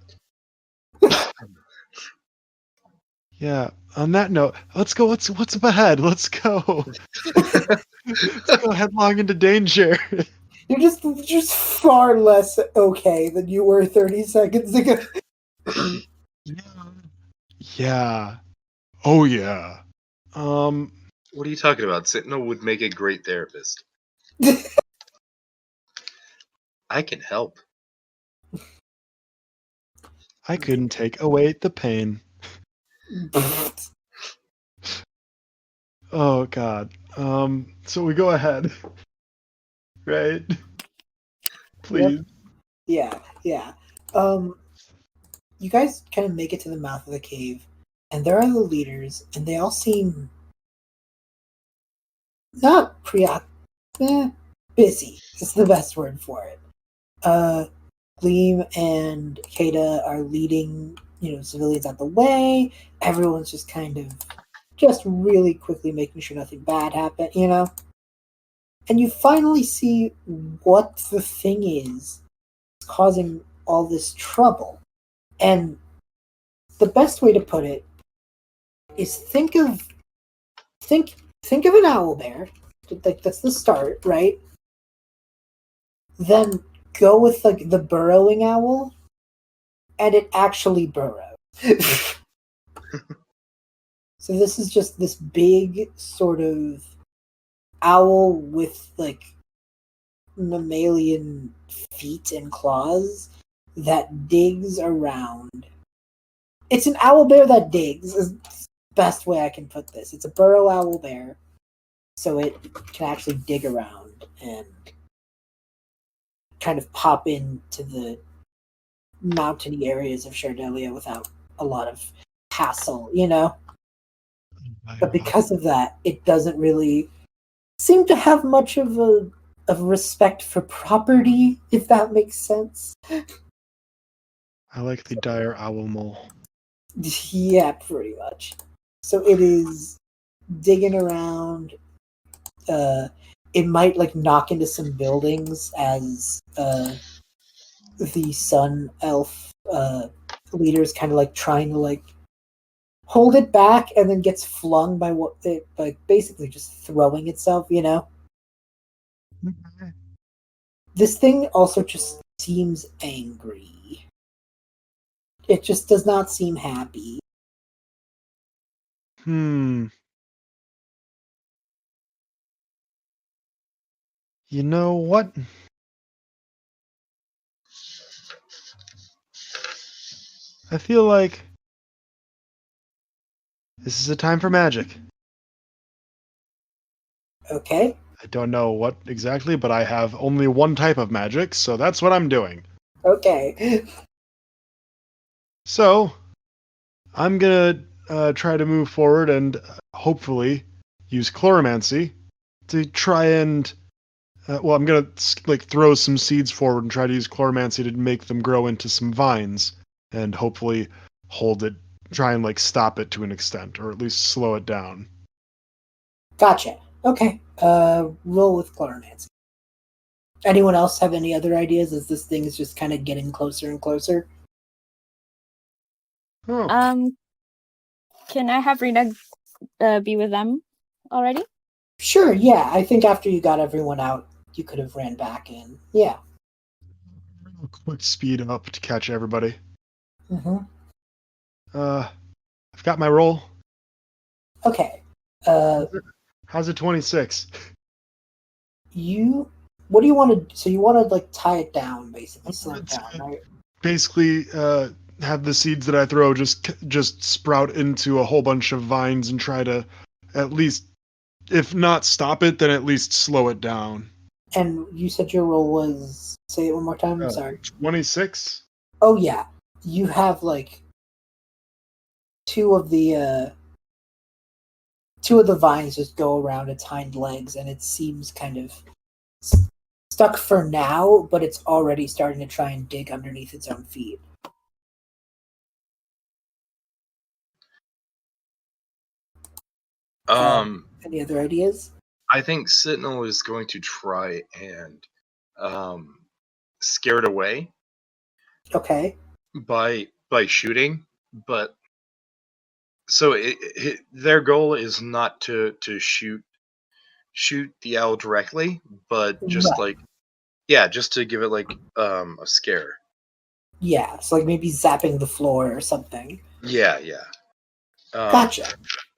Yeah. On that note, let's go. What's up ahead? Let's go. Let's go headlong into danger. You're just far less okay than you were 30 seconds ago. Yeah. Oh yeah. What are you talking about? Sentinel would make a great therapist. I can help. I couldn't take away the pain. Oh god. So we go ahead. Right? Please. Yep. Yeah. You guys kind of make it to the mouth of the cave, and there are the leaders, and they all seem not busy. Is the best word for it. Gleam and Kata are leading, civilians out the way. Everyone's just kind of really quickly making sure nothing bad happened, And you finally see what the thing is causing all this trouble. And the best way to put it is think of an owlbear. Like that's the start, right? Then go with like the burrowing owl, and it actually burrows. So this is just this big sort of owl with like mammalian feet and claws that digs around. It's an owlbear that digs, is the best way I can put this. It's a burrow owlbear, so it can actually dig around and kind of pop into the mountainy areas of Shardelia without a lot of hassle, But because of that, it doesn't really seem to have much of a respect for property, if that makes sense. I like the dire owl mole. Yeah, pretty much. So it is digging around. It might like knock into some buildings as the sun elf leader is kind of like trying to like hold it back, and then gets flung by what it like basically just throwing itself. This thing also just seems angry. It just does not seem happy. You know what? I feel like this is a time for magic. Okay. I don't know what exactly, but I have only one type of magic, so that's what I'm doing. Okay. So, I'm gonna try to move forward and hopefully use chloromancy to try and I'm gonna like throw some seeds forward and try to use chloromancy to make them grow into some vines and hopefully hold it, try and like stop it to an extent, or at least slow it down. Gotcha. Okay. Roll with Chloromancy. Anyone else have any other ideas as this thing is just kind of getting closer and closer? Oh, Can I have Rena be with them already? Sure, yeah. I think after you got everyone out, you could have ran back in. Yeah. real quick speed up to catch everybody. Mm-hmm. I've got my roll. Okay. How's it 26? What do you want to? So you want to like tie it down, basically, slow it down, right? Basically, have the seeds that I throw just sprout into a whole bunch of vines and try to at least, if not stop it, then at least slow it down. And you said your roll was. Say it one more time. I'm sorry. 26. Oh yeah, you have like two of the vines just go around its hind legs, and it seems kind of stuck for now, but it's already starting to try and dig underneath its own feet. Any other ideas? I think Sentinel is going to try and scare it away Okay. by shooting, but so their goal is not to shoot the owl directly, but just Right. just to give it like a scare. Yeah, so like maybe zapping the floor or something. Yeah. Gotcha.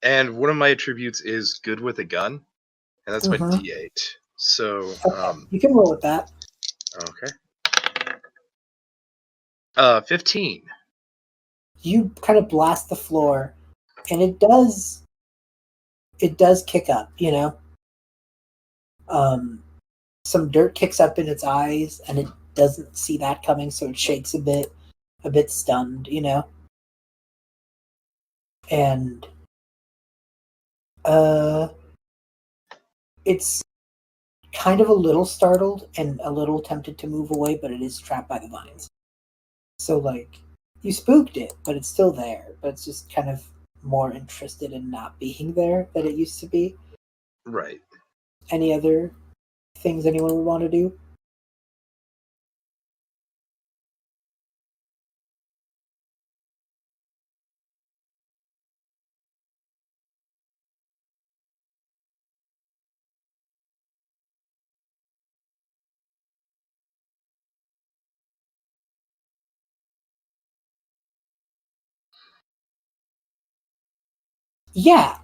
And one of my attributes is good with a gun, and that's my Mhm. D8. So Okay. You can roll with that. okay. 15. You kind of blast the floor, and it does kick up, some dirt kicks up in its eyes, and it doesn't see that coming, so it shakes a bit stunned, and it's kind of a little startled and a little tempted to move away, but it is trapped by the vines. So like you spooked it, but it's still there, but it's just kind of more interested in not being there than it used to be. Right. Any other things anyone would want to do? Yeah,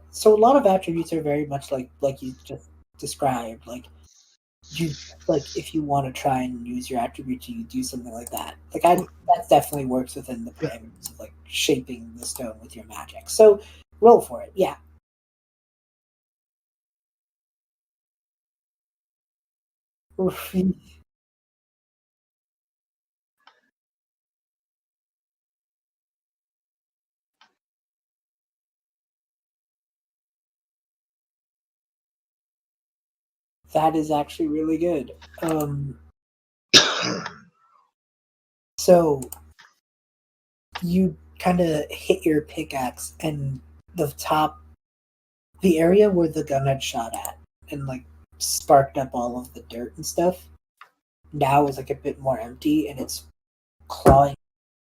so a lot of attributes are very much like you just described. Like you like if you want to try and use your attribute, you do something like that. That definitely works within the parameters of like shaping the stone with your magic. So roll for it. Yeah. Oof. That is actually really good. So you kind of hit your pickaxe, and the area where the gun had shot at, and like sparked up all of the dirt and stuff, now is like a bit more empty, and it's clawing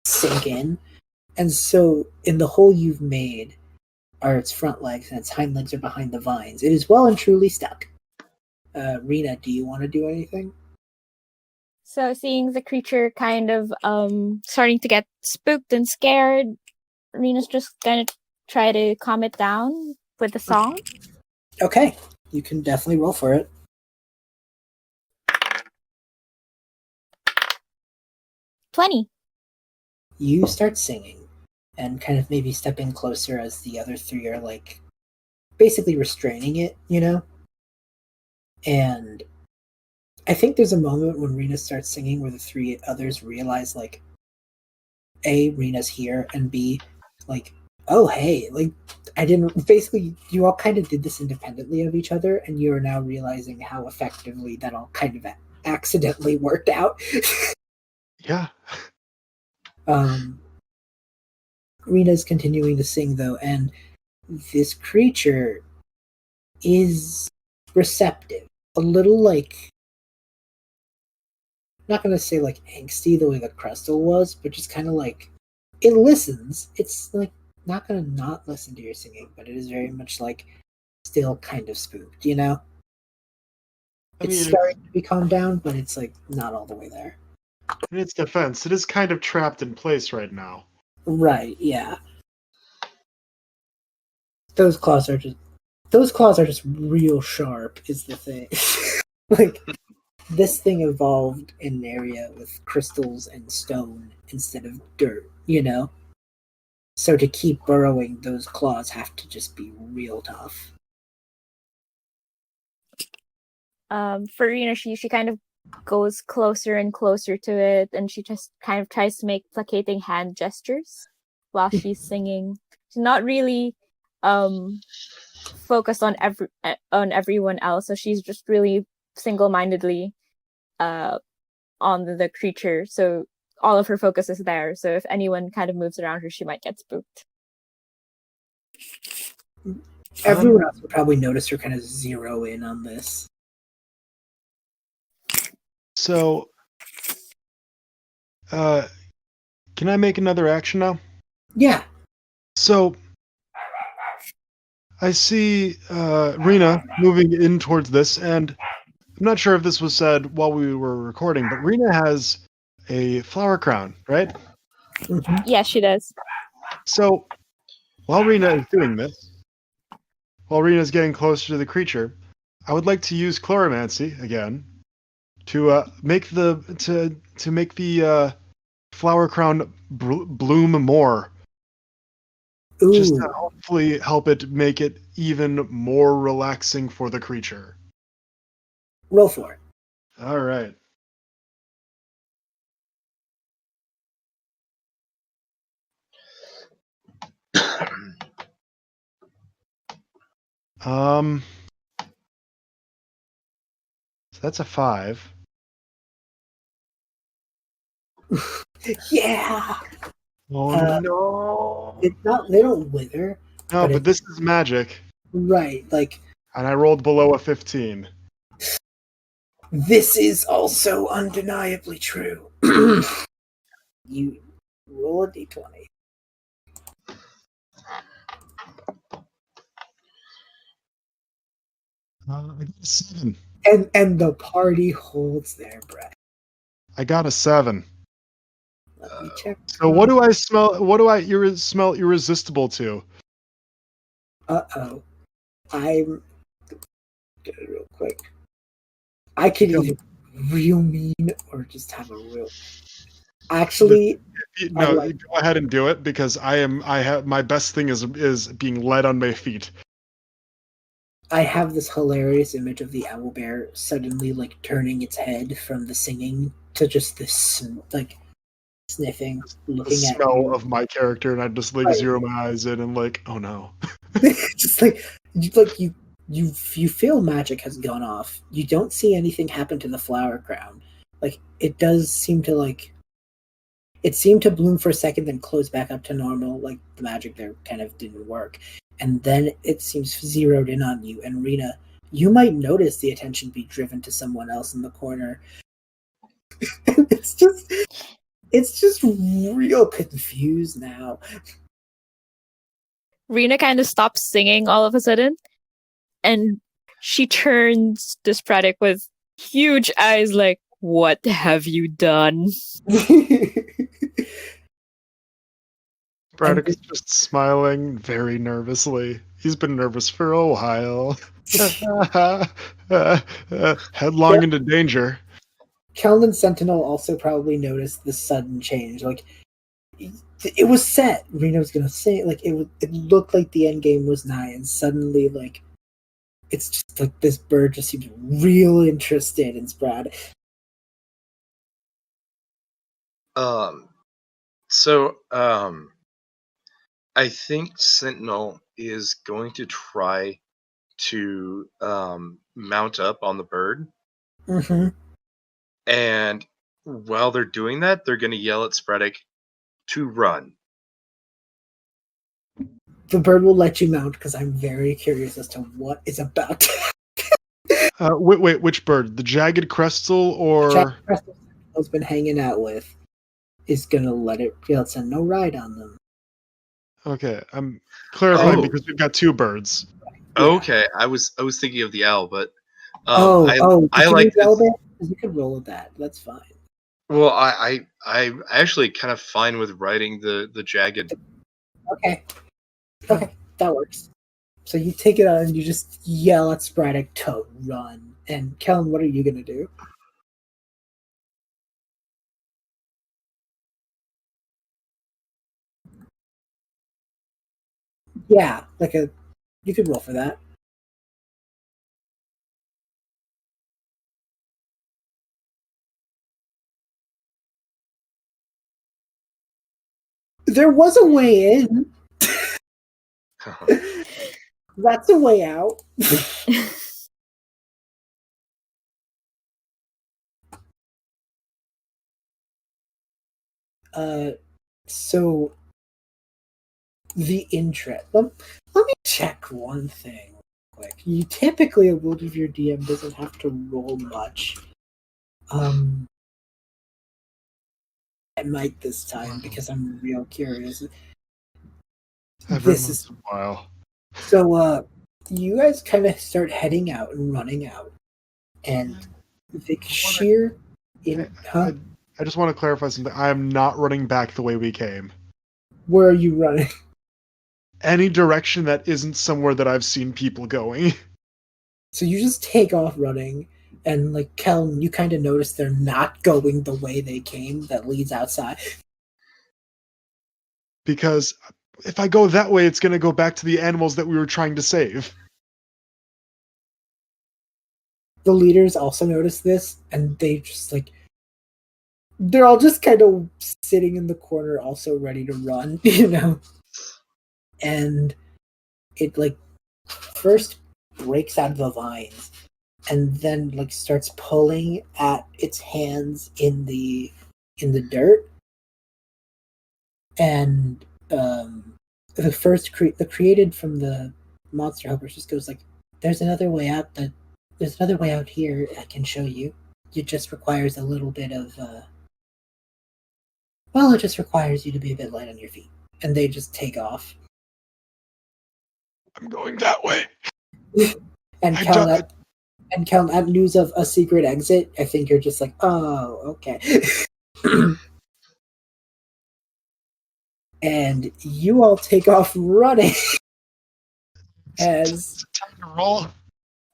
sink in. And so, in the hole you've made are its front legs, and its hind legs are behind the vines. It is well and truly stuck. Rena, do you want to do anything? So seeing the creature kind of starting to get spooked and scared, Rena's just gonna try to calm it down with a song. Okay, you can definitely roll for it. 20. You start singing and kind of maybe stepping closer as the other three are like basically restraining it, you know? And I think there's a moment when Rena starts singing where the three others realize, like, A, Rena's here, and B, like, oh, hey, like, I didn't, basically, you all kind of did this independently of each other, and you are now realizing how effectively that all kind of accidentally worked out. Yeah. Rena's continuing to sing, though, and this creature is receptive. A little, like, not going to say, like, angsty the way the Crystal was, but just kind of, like, it listens. It's, like, not going to not listen to your singing, but it is very much, like, still kind of spooked, you know? It's starting to be calmed down, but it's, like, not all the way there. In its defense, it is kind of trapped in place right now. Right, yeah. Those claws are just real sharp, is the thing. Like, this thing evolved in an area with crystals and stone instead of dirt, you know? So to keep burrowing, those claws have to just be real tough. For Rena, she kind of goes closer and closer to it, and she just kind of tries to make placating hand gestures while she's singing. She's not really focused on everyone else, so she's just really single-mindedly on the creature. So all of her focus is there. So if anyone kind of moves around her, she might get spooked. Everyone else would probably notice her kind of zero in on this. So, can I make another action now? Yeah. So, I see Rena moving in towards this, and I'm not sure if this was said while we were recording, but Rena has a flower crown, right? Mm-hmm. Yes, she does. So, while Rena is doing this, while Rena is getting closer to the creature, I would like to use chloromancy again to make the flower crown bloom more. Ooh. Just to hopefully help it make it even more relaxing for the creature. Roll for it. All right. So that's a 5. Yeah. Oh no! They don't wither. No, but this is magic. Right, like. And I rolled below a 15. This is also undeniably true. You roll a d20. I got a 7. And the party holds their breath. I got a 7. Let me check. So what do I smell? What do I smell irresistible to? Uh-oh. I'm get it real quick. I could either real mean or just have a real. Actually, no. Go ahead and do it because I have my best thing is being led on my feet. I have this hilarious image of the owlbear suddenly like turning its head from the singing to just this like sniffing, looking the at smell you. of my character, and I just like zero my eyes in and like, oh no. Just you feel magic has gone off. You don't see anything happen to the flower crown. Like it does seem to like it seemed to bloom for a second, then close back up to normal, like the magic there kind of didn't work. And then it seems zeroed in on you. And Rena, you might notice the attention be driven to someone else in the corner. it's just real confused now. Rena kind of stops singing all of a sudden, and she turns to Spreadick with huge eyes like, "What have you done?" Braddock is just smiling very nervously. He's been nervous for a while. Headlong into danger. Kellan and Sentinel also probably noticed the sudden change. Like, it was set. Rena was gonna say, like, it looked like the end game was nigh, and suddenly, like, it's just like this bird just seems real interested in Sprad. I think Sentinel is going to try to mount up on the bird. Mm-hmm. And while they're doing that, they're going to yell at Spreadick to run. The bird will let you mount because I'm very curious as to what is about to Wait, which bird? The jagged crestal or... Jack Sentinel's been hanging out with is gonna let Sentinel ride on them. Okay, I'm clarifying Oh. because we've got two birds. Yeah. Okay, I was thinking of the owl, but I like this. You could roll with that. That's fine. Well, I actually kind of fine with riding the jagged. Okay, that works. So you take it out and you just yell at Spreadick to run. And Kellan, what are you gonna do? Yeah, you could roll for that. There was a way in. That's a way out. So the interest. Let me check one thing real quick. You typically a Wyldrvir DM doesn't have to roll much. I might this time because I'm real curious. Every once in a while. So you guys kind of start heading out and running out, and the sheer I just want to clarify something. I am not running back the way we came. Where are you running? Any direction that isn't somewhere that I've seen people going. So you just take off running, and like Kellan, you kind of notice they're not going the way they came that leads outside. Because if I go that way, it's going to go back to the animals that we were trying to save. The leaders also notice this, and they just they're all just kind of sitting in the corner, also ready to run, you know? And it first breaks out of the vines, and then starts pulling at its hands in the dirt. And the created from the monster helpers just goes there's another way out here I can show you. It just requires a little bit of it just requires you to be a bit light on your feet. And they just take off. I'm going that way. And Kellan, at news of a secret exit, I think you're just oh, okay. And you all take off running. As time to roll.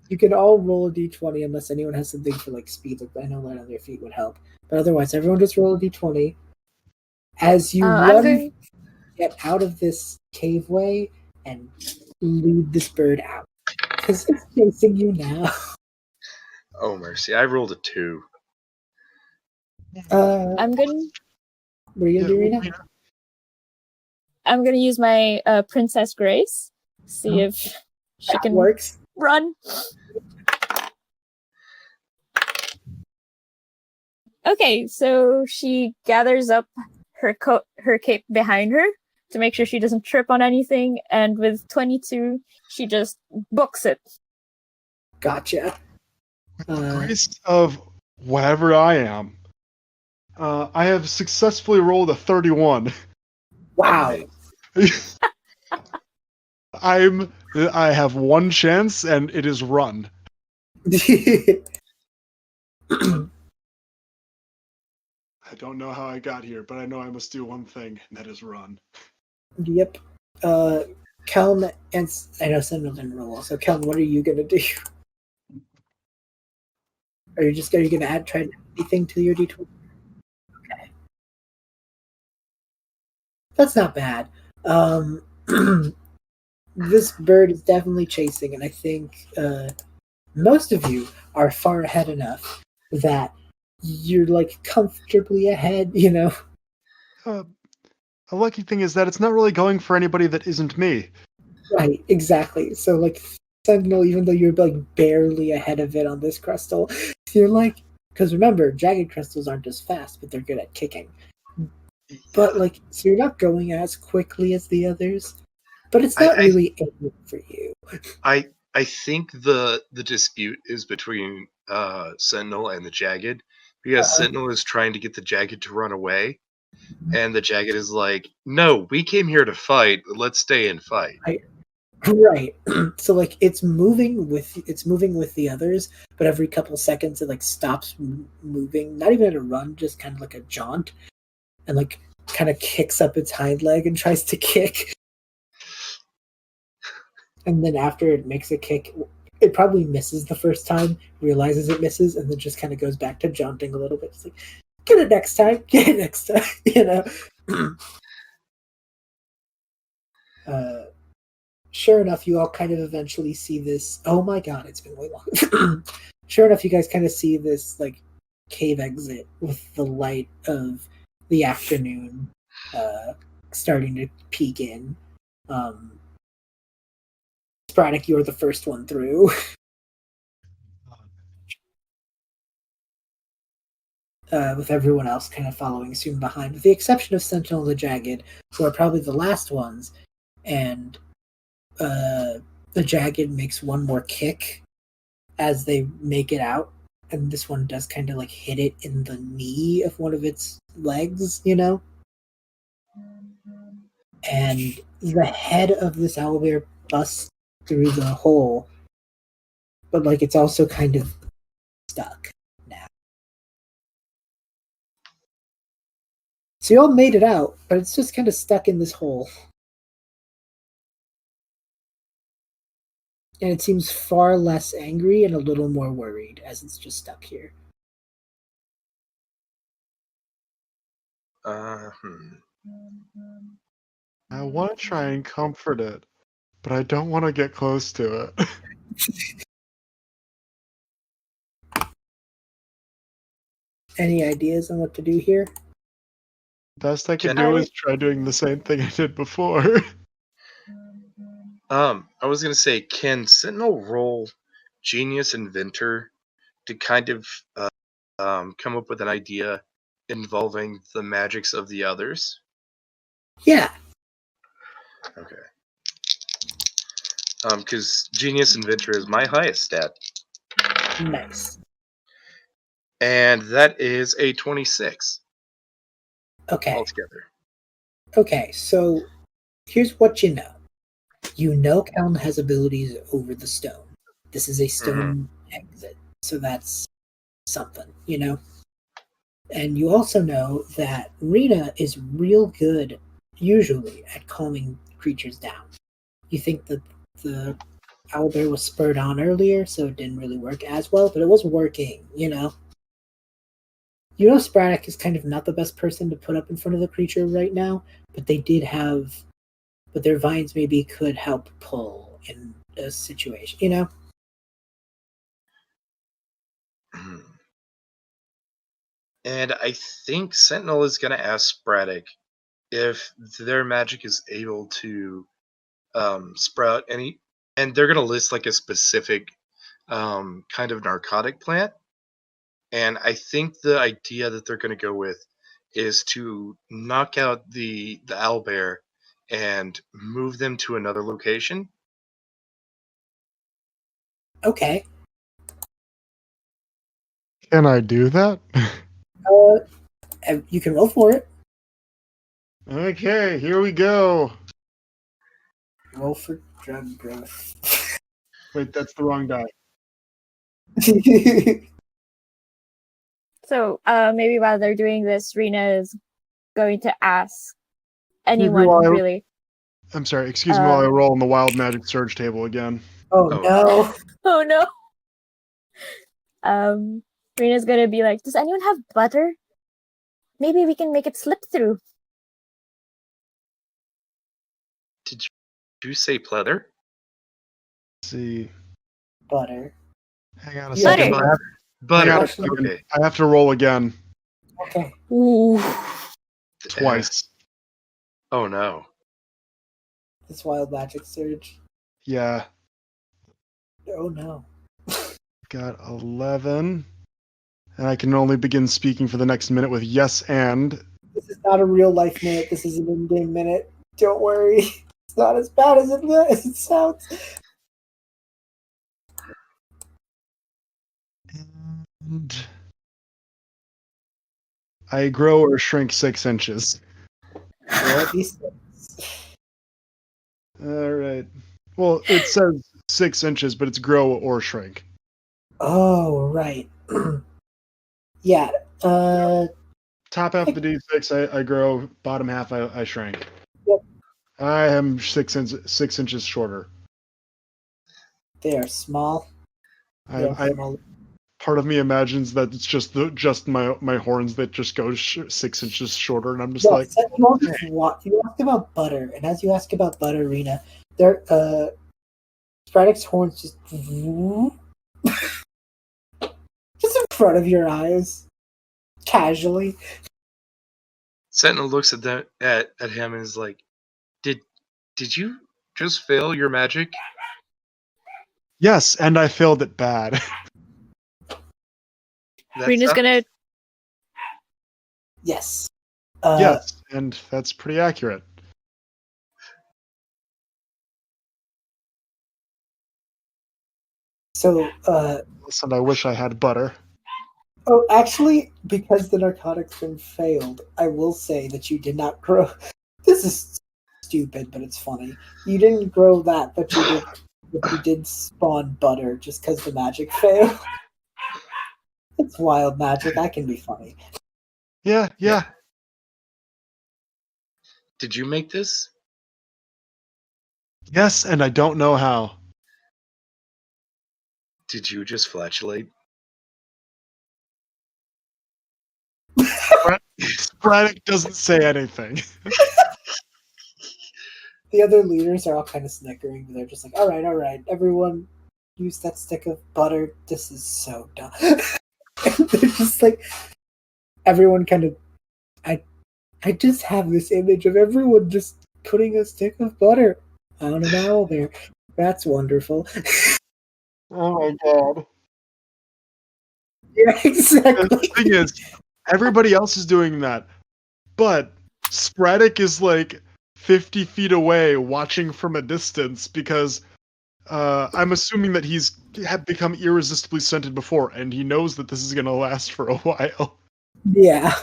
You can all roll a d20 unless anyone has something for speed. I know light on their feet would help. But otherwise, everyone just roll a d20. As you get out of this caveway and lead this bird out. Because it's chasing you now. Oh, mercy. I rolled a 2. I'm gonna. What are you gonna do, Rena? I'm gonna use my Princess Grace. See if she that can works. Run. Okay, so she gathers up her cape behind her to make sure she doesn't trip on anything. And with 22, she just books it. Gotcha. Grace of whatever I am. I have successfully rolled a 31. Wow. I have one chance, and it is run. I don't know how I got here, but I know I must do one thing, and that is run. Yep. Kelm and I know Sentinel didn't roll. So Kelm, what are you gonna do? Are you gonna add try anything to your D20? Okay. That's not bad. This bird is definitely chasing, and I think most of you are far ahead enough that you're like comfortably ahead, you know. A lucky thing is that it's not really going for anybody that isn't me. Right, exactly. So like Sentinel, even though you're like barely ahead of it on this crystal, you're like, because remember, jagged crystals aren't as fast, but they're good at kicking. But like, so you're not going as quickly as the others, but it's not really aiming for you. I think the dispute is between Sentinel and the Jagged, because Sentinel is trying to get the Jagged to run away, and the Jagged is like, "No, we came here to fight. Let's stay and fight." Right. So like it's moving with the others, but every couple seconds it like stops moving, not even at a run, just kind of like a jaunt, and like kind of kicks up its hind leg and tries to kick. And then after it makes a kick, it probably misses the first time, realizes it misses, and then just kind of goes back to jaunting a little bit. It's like, get it next time, you know. Sure enough, you all kind of eventually see this. Oh my god, it's been way long. Sure enough, you guys kind of see this like cave exit with the light of the afternoon starting to peek in. Sporadic, you're the first one through. With everyone else kind of following soon behind, with the exception of Sentinel and the Jagged, who are probably the last ones. And the Jagged makes one more kick as they make it out, and this one does kind of like hit it in the knee of one of its legs, you know? And the head of this owlbear busts through the hole, but like it's also kind of stuck now. So you all made it out, but it's just kind of stuck in this hole. And it seems far less angry and a little more worried as it's just stuck here. I want to try and comfort it, but I don't want to get close to it. Any ideas on what to do here? Best I can do is try doing the same thing I did before. I was gonna say, can Sentinel roll Genius Inventor to kind of come up with an idea involving the magics of the others? Yeah. Okay. Because Genius Inventor is my highest stat. Nice. And that is a 26. Okay. Altogether. Okay, so here's what you know. You know Kelm has abilities over the stone. This is a stone exit, so that's something, you know? And you also know that Rena is real good, usually, at calming creatures down. You think that the owlbear was spurred on earlier, so it didn't really work as well, but it was working, you know? You know Spratic is kind of not the best person to put up in front of the creature right now, but they did have... But their vines maybe could help pull in a situation, you know? And I think Sentinel is going to ask Spratic if their magic is able to sprout any, and they're going to list like a specific kind of narcotic plant. And I think the idea that they're going to go with is to knock out the owlbear and move them to another location. Okay. Can I do that? You can roll for it. Okay, here we go. Roll for drug growth. Wait, that's the wrong die. So maybe while they're doing this, Rena is going to ask anyone while I- really. I'm sorry, excuse me while I roll on the wild magic surge table again. Oh Oh. no. Oh no. Rena's gonna be like, does anyone have butter? Maybe we can make it slip through. Did you say pleather? Let's see. Butter. Hang on a Yeah, second. Butter. I have, Butter. hang on a Actually- second. Okay. I have to roll again Okay. Ooh. twice. Oh no. This wild magic surge. Yeah. Oh no. Got 11. And I can only begin speaking for the next minute with yes and. This is not a real life minute. This is an in-game minute. Don't worry. It's not as bad as it sounds. And I grow or shrink 6 inches. Roll d6. All right. Well, it says 6 inches, but it's grow or shrink. Oh, right. Yeah. Top half of the D6, I grow. Bottom half, I shrink. Yep. I am 6 inches shorter. They are small. They are I small. part of me imagines that it's just my horns that just go 6 inches shorter, and I'm just Yes, like, you asked about butter, and as you ask about butter, Rena, there, Spradix's horns just just in front of your eyes, casually. Sentinel looks at them at him and is like, Did you just fail your magic? yes, and I failed it bad. Rena's gonna. Yes. Yes, and that's pretty accurate. So, Listen, I wish I had butter. oh, actually, because the narcotic spin failed, I will say that you did not grow. This is stupid, but it's funny. You didn't grow that, but you did spawn butter just because the magic failed. It's wild magic. I can be funny. Yeah. Did you make this? Yes, and I don't know how. Did you just flatulate? Braddock doesn't say anything. The other leaders are all kind of snickering, but they're just like, all right, everyone use that stick of butter. This is so dumb. And they're just like, everyone kind of, I just have this image of everyone just putting a stick of butter on an owl bear. That's wonderful. Oh my god. Yeah, exactly. The thing is, everybody else is doing that, but Spraddick is like 50 feet away watching from a distance because I'm assuming that he's had become irresistibly scented before, and he knows that this is going to last for a while. Yeah.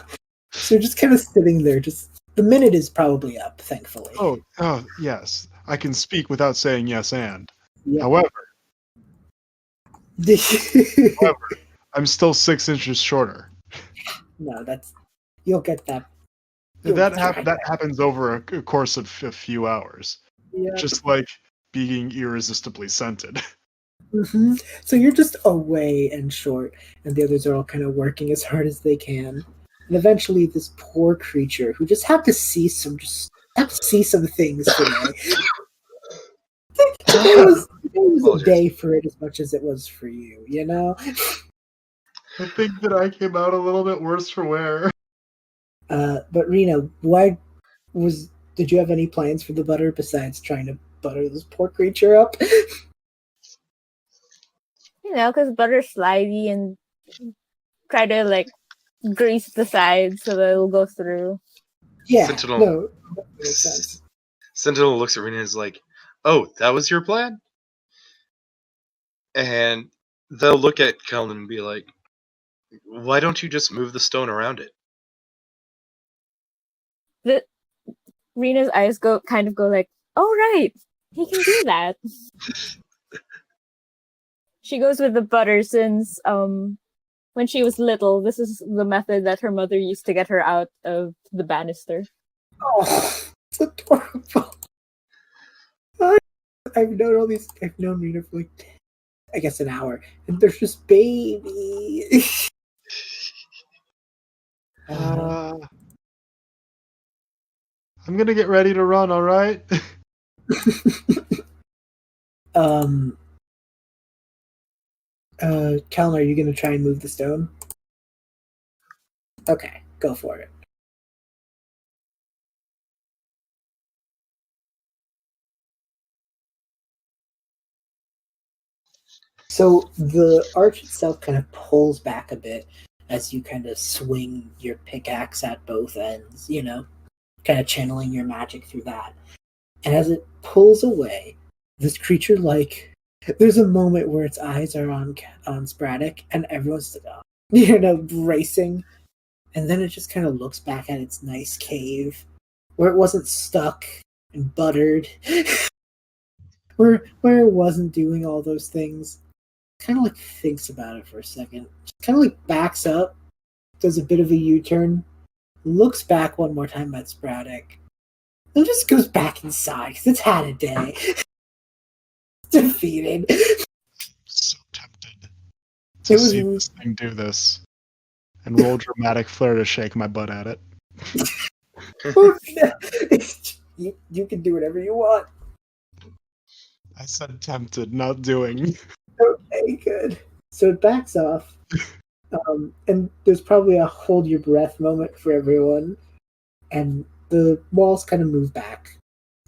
So just kind of sitting there, just the minute is probably up, thankfully. Oh, yes. I can speak without saying yes and. Yeah. However, I'm still 6 inches shorter. No, you'll get that. That happens over a course of a few hours. Yeah. Just like being irresistibly scented. Mm-hmm. So you're just away and short, and the others are all kind of working as hard as they can. And eventually, this poor creature who just had to see some things today. it was a day for it as much as it was for you, you know? I think that I came out a little bit worse for wear. But Rena, did you have any plans for the butter besides trying to butter this poor creature up? Because butter's slimy and try to grease the sides so that it'll go through. Yeah, Sentinel. no, that makes sense. Sentinel looks at Rena and is like, "Oh, that was your plan?" And they'll look at Kellan and be like, "Why don't you just move the stone around it?" Rena's eyes go like, oh right, he can do that. She goes with the butter since when she was little, this is the method that her mother used to get her out of the banister. Oh, it's adorable. I've known Rena for like, I guess, an hour, and there's just baby. I'm gonna get ready to run. All right. Callan, are you gonna try and move the stone? Okay, go for it. So the arch itself kind of pulls back a bit as you kind of swing your pickaxe at both ends, kind of channeling your magic through that. And as it pulls away, this creature, like, there's a moment where its eyes are on Spratic, and everyone's racing. And then it just kind of looks back at its nice cave, where it wasn't stuck and buttered, where it wasn't doing all those things. Kind of like thinks about it for a second. Kind of like backs up, does a bit of a U-turn, looks back one more time at Spratic, and just goes back inside because it's had a day. Defeated. So tempted to see this thing do this and roll dramatic flare to shake my butt at it. You can do whatever you want. I said tempted, not doing. Okay, good. So it backs off, and there's probably a hold your breath moment for everyone, and the walls kind of move back,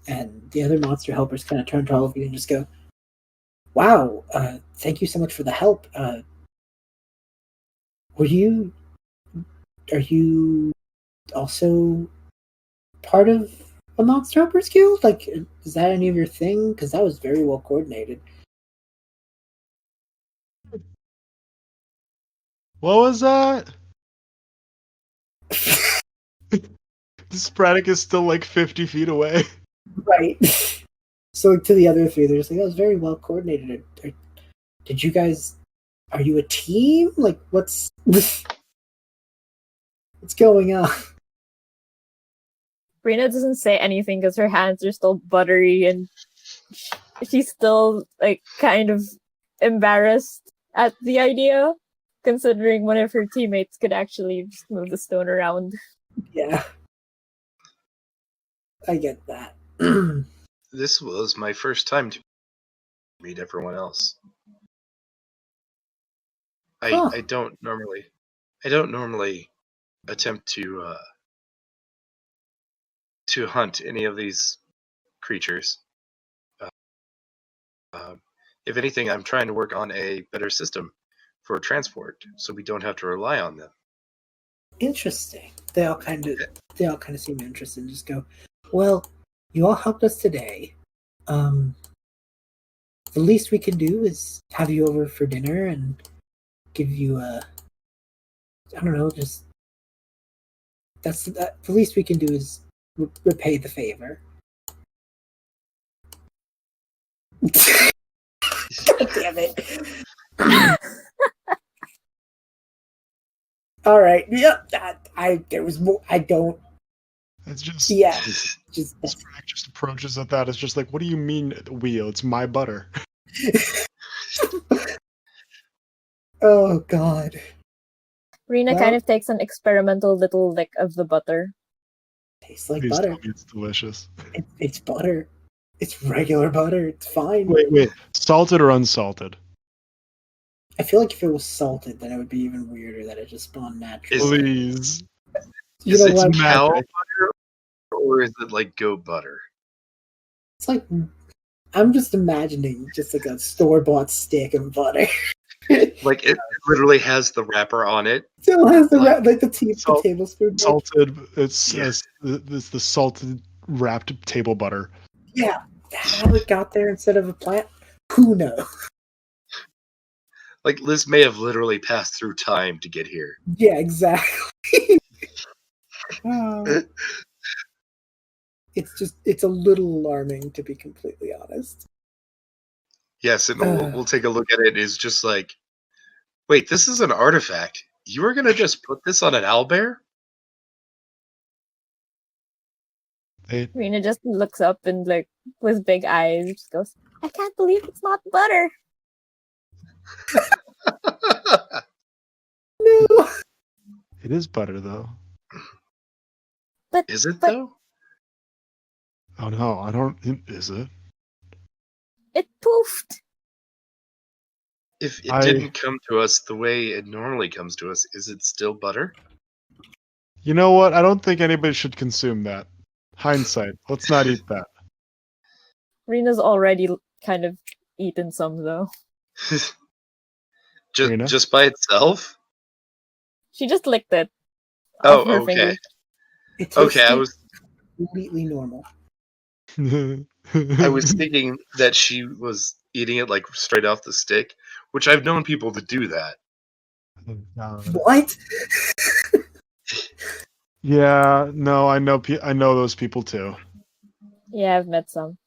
and the other monster helpers kind of turn to all of you and just go, "Wow, thank you so much for the help. Are you also part of a Monster Helpers Guild? Like, is that any of your thing? Because that was very well coordinated." What was that? Spratic is still like 50 feet away. Right. So to the other three, they're just like, "That was very well coordinated. Did you guys? Are you a team? Like, what's going on?" Rena doesn't say anything because her hands are still buttery and she's still like kind of embarrassed at the idea, considering one of her teammates could actually just move the stone around. Yeah, I get that. This was my first time to meet everyone else. Huh. I don't normally attempt to hunt any of these creatures. If anything, I'm trying to work on a better system for transport, so we don't have to rely on them. Interesting. They all kind of seem interested and just go, "Well, you all helped us today. The least we can do is have you over for dinner and give you I don't know, just the least we can do is repay the favor." God damn it. All right. Yep. There was more. I don't. It's just Yeah. Just Spratic just approaches at that. It's just like, what do you mean, wheel? It's my butter. Oh God. Rena Well, kind of takes an experimental little lick of the butter. tastes like Please butter. tell me it's delicious. It's butter. It's regular butter. It's fine. Wait. Salted or unsalted? I feel like if it was salted, then it would be even weirder that it just spawned naturally. Please. You Is know it what? cow Magic. butter or is it like goat butter? It's like I'm just imagining just like a store-bought stick of butter. Like it literally has the wrapper on it. Still has the Like, like the salt- tablespoon. Salted. It's Yeah. it's the salted wrapped table butter. Yeah, how it got there instead of a plant, who knows? Like Liz may have literally passed through time to get here. Yeah, exactly. Oh. It's a little alarming, to be completely honest. Yes, and we'll take a look at it. It's just like, wait, this is an artifact. You were gonna just put this on an owlbear? Rena just looks up and like with big eyes just goes, I can't believe it's not butter. No. It is butter though. But Is it but though? Oh no, I don't. Is it? it poofed. If it didn't come to us the way it normally comes to us, is it still butter? You know what? I don't think anybody should consume that. Hindsight. Let's not eat that. Rena's already kind of eaten some though. Rena? just by itself? She just licked it. Oh, off her okay. fingers. Okay, I was completely normal. I was thinking that she was eating it like straight off the stick, which I've known people to do that. What? Yeah, no, I know those people too. Yeah, I've met some.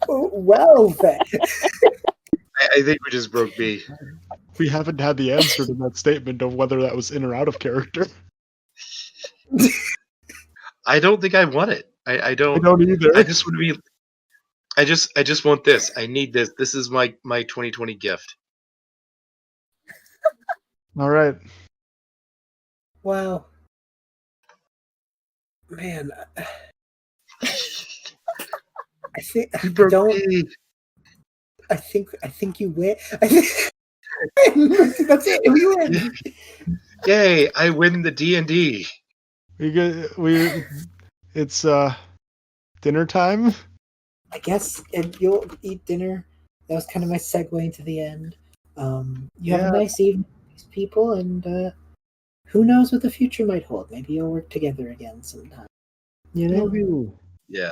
Well then. I think we just broke B. We haven't had the answer to that statement of whether that was in or out of character. I don't think I want it. I don't. I don't either. I just want to be. I just want this. I need this. This is my 2020 gift. All right. Wow. Man, I think I You broke don't. B. I think you win. That's it. We win. Yay! I win the D&D. It's dinner time. I guess, and you'll eat dinner. That was kind of my segue into the end. You have a nice evening with these people, and who knows what the future might hold? Maybe you'll work together again sometime. You know? Yeah.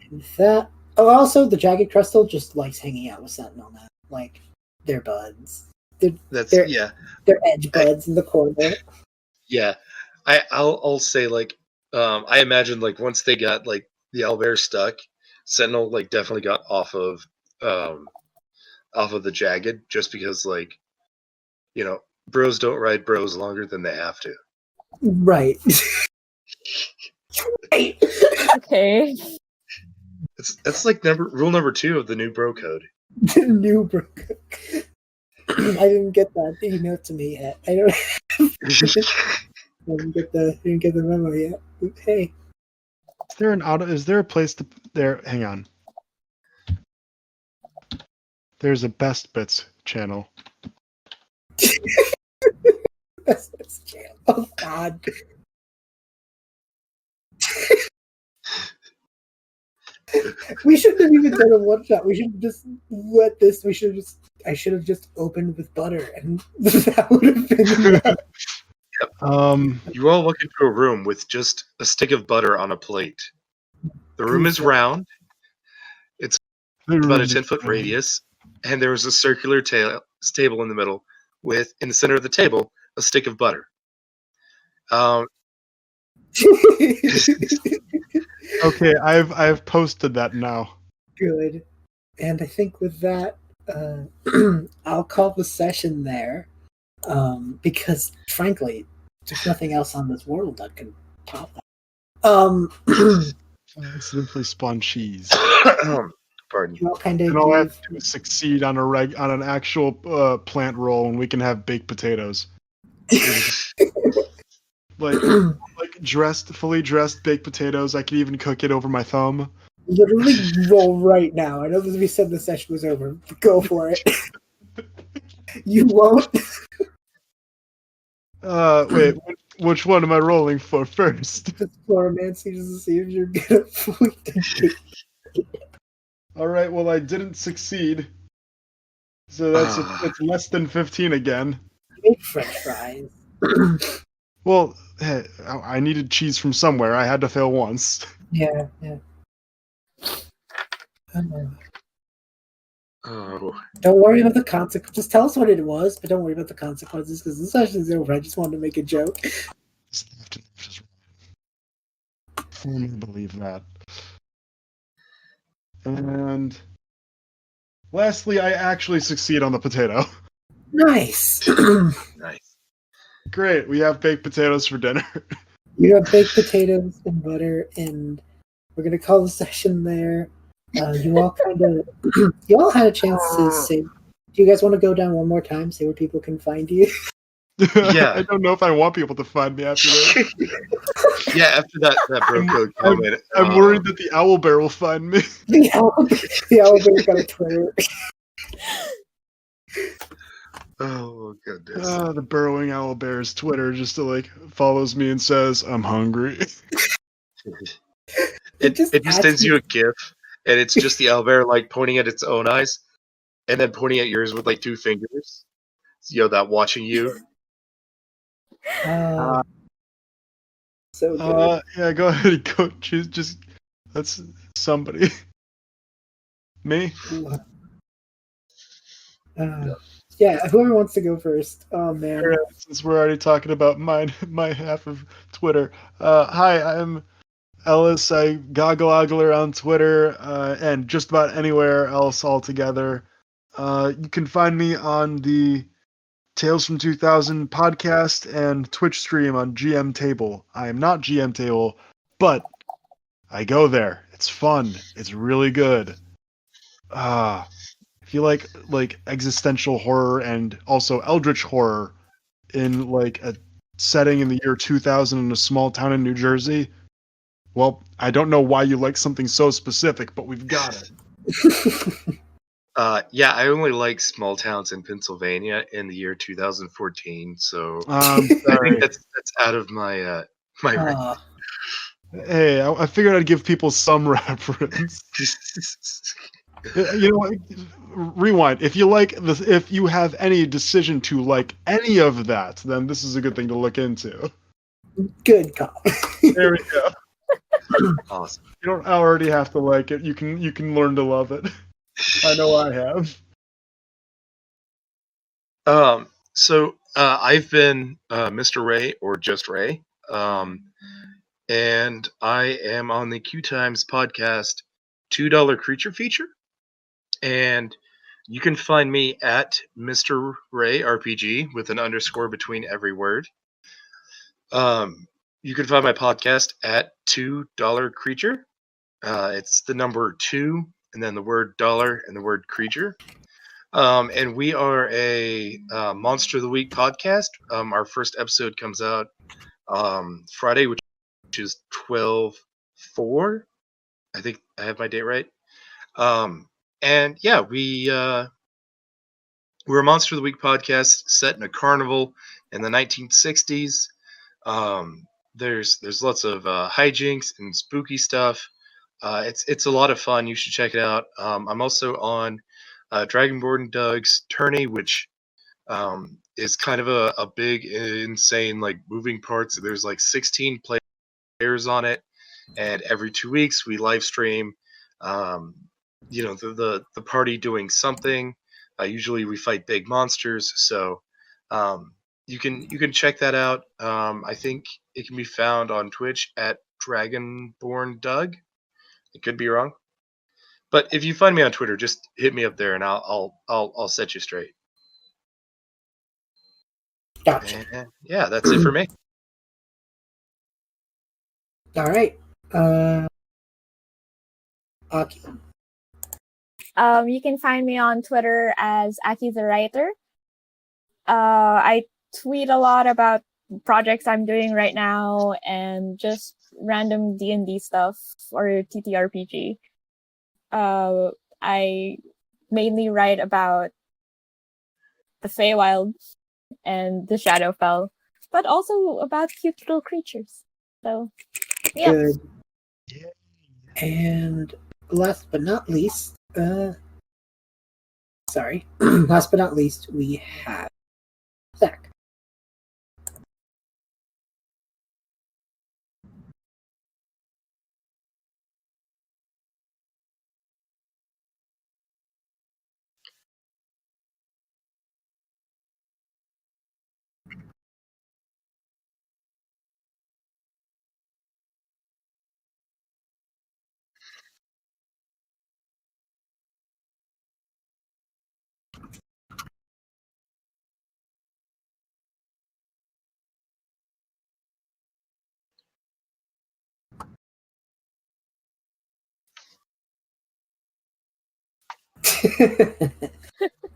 And that. Oh, also, the Jagged Crystal just likes hanging out with Sentinel now. Like, they're buds. Yeah. They're edge buds in the corner. Yeah. I'll say like I imagine like once they got like the owlbear stuck, Sentinel like definitely got off of the Jagged just because like bros don't ride bros longer than they have to. Right. Right. Okay. That's like rule number 2 of the new bro code. The new bro code. I didn't get that email to me yet. I didn't get the memo yet. Hey. Is there a place to there? Hang on. There's a Best Bits channel. Best Bits channel. Oh God. We shouldn't have even done a one shot. We should have just let this. I should have just opened with butter, and that would have been enough. You all walk into a room with just a stick of butter on a plate. The room is round. It's about a 10-foot radius, and there is a circular table in the middle with, in the center of the table, a stick of butter. Okay, I've posted that now. Good. And I think with that, I'll call the session there. Because frankly, there's nothing else on this world that can top that. Simply spawn cheese. Pardon. You all kind of And all I have to do is succeed on an actual plant roll, and we can have baked potatoes. like fully dressed baked potatoes. I could even cook it over my thumb. literally roll right now. I know that we said the session was over. Go for it. You won't. Wait. Which one am I rolling for first? Exploramancy just to see if you're gonna fully dictate. All right. Well, I didn't succeed, so it's less than 15 again. Make French fries. Well, hey, I needed cheese from somewhere. I had to fail once. Yeah. Oh, Don't worry about the consequences. Just tell us what it was, but don't worry about the consequences because this session's over. I just wanted to make a joke. Fully believe that. And lastly, I actually succeed on the potato. Nice. nice. Great, we have baked potatoes for dinner. You have baked potatoes and butter, and we're gonna call the session there. You all you all had a chance to say. Do you guys want to go down one more time, say where people can find you? Yeah. I don't know if I want people to find me after this. Yeah, after that bro code comment. I'm worried that the owlbear will find me. The owlbear's got a Twitter. Oh goodness. The burrowing owlbear's Twitter just follows me and says, "I'm hungry." It just sends you a GIF, and it's just the owlbear like pointing at its own eyes, and then pointing at yours with like 2 fingers. That watching you. So good. Yeah, go ahead and go choose. Just that's somebody. Me. Yeah, whoever wants to go first. Oh man. Right, since we're already talking about my half of Twitter. Hi, I'm Ellis. I goggle ogler on Twitter and just about anywhere else altogether. You can find me on the Tales from 2000 podcast and Twitch stream on GM Table. I am not GM Table, but I go there. It's fun. It's really good. If you like existential horror and also eldritch horror in like a setting in the year 2000 in a small town in New Jersey, well, I don't know why you like something so specific, but we've got it. Yeah, I only like small towns in Pennsylvania in the year 2014, so Sorry. I think that's out of my range. Hey, I figured I'd give people some reference. You know what? Rewind. If you have any decision to like any of that, then this is a good thing to look into. Good call. There we go. Awesome. You don't already have to like it. You can learn to love it. I know I have. So I've been Mr. Ray or just Ray, and I am on the Q Times podcast $2 creature feature, and you can find me at Mr. Ray RPG with an underscore between every word. You can find my podcast at $2 creature. It's the number 2 and then the word dollar and the word creature. And we are a Monster of the Week podcast. Our first episode comes out Friday, which is 12/4. I think I have my date right. And yeah, we're a Monster of the Week podcast set in a carnival in the 1960s. There's lots of hijinks and spooky stuff. It's a lot of fun. You should check it out. I'm also on Dragonborn and Doug's Tourney, which is kind of a big, insane, like moving parts. There's like 16 players on it, and every 2 weeks we live stream. The party doing something. Usually we fight big monsters, so you can check that out. I think it can be found on Twitch at Dragonborn Doug. It could be wrong. But if you find me on Twitter, just hit me up there, and I'll set you straight. Gotcha. And yeah, that's it for me. All right. Aki. You can find me on Twitter as Aki the Writer. I tweet a lot about projects I'm doing right now and just random D&D stuff or TTRPG. I mainly write about the Feywild and the Shadowfell, but also about cute little creatures. So, yeah. Good. Yeah. And last but not least, last but not least, we have Zach.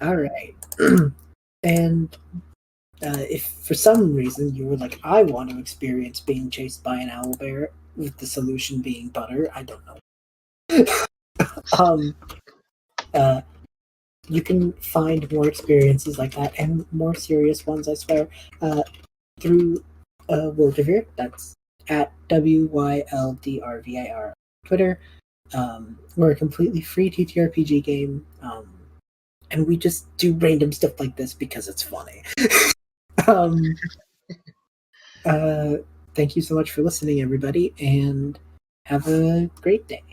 All right. And if for some reason you were like, I want to experience being chased by an owlbear, with the solution being butter, I don't know. Uh, you can find more experiences like that and more serious ones, I swear, through Wyldrvir. That's at WYLDRVIR Twitter. We're a completely free TTRPG game, and we just do random stuff like this because it's funny. Thank you so much for listening, everybody, and have a great day.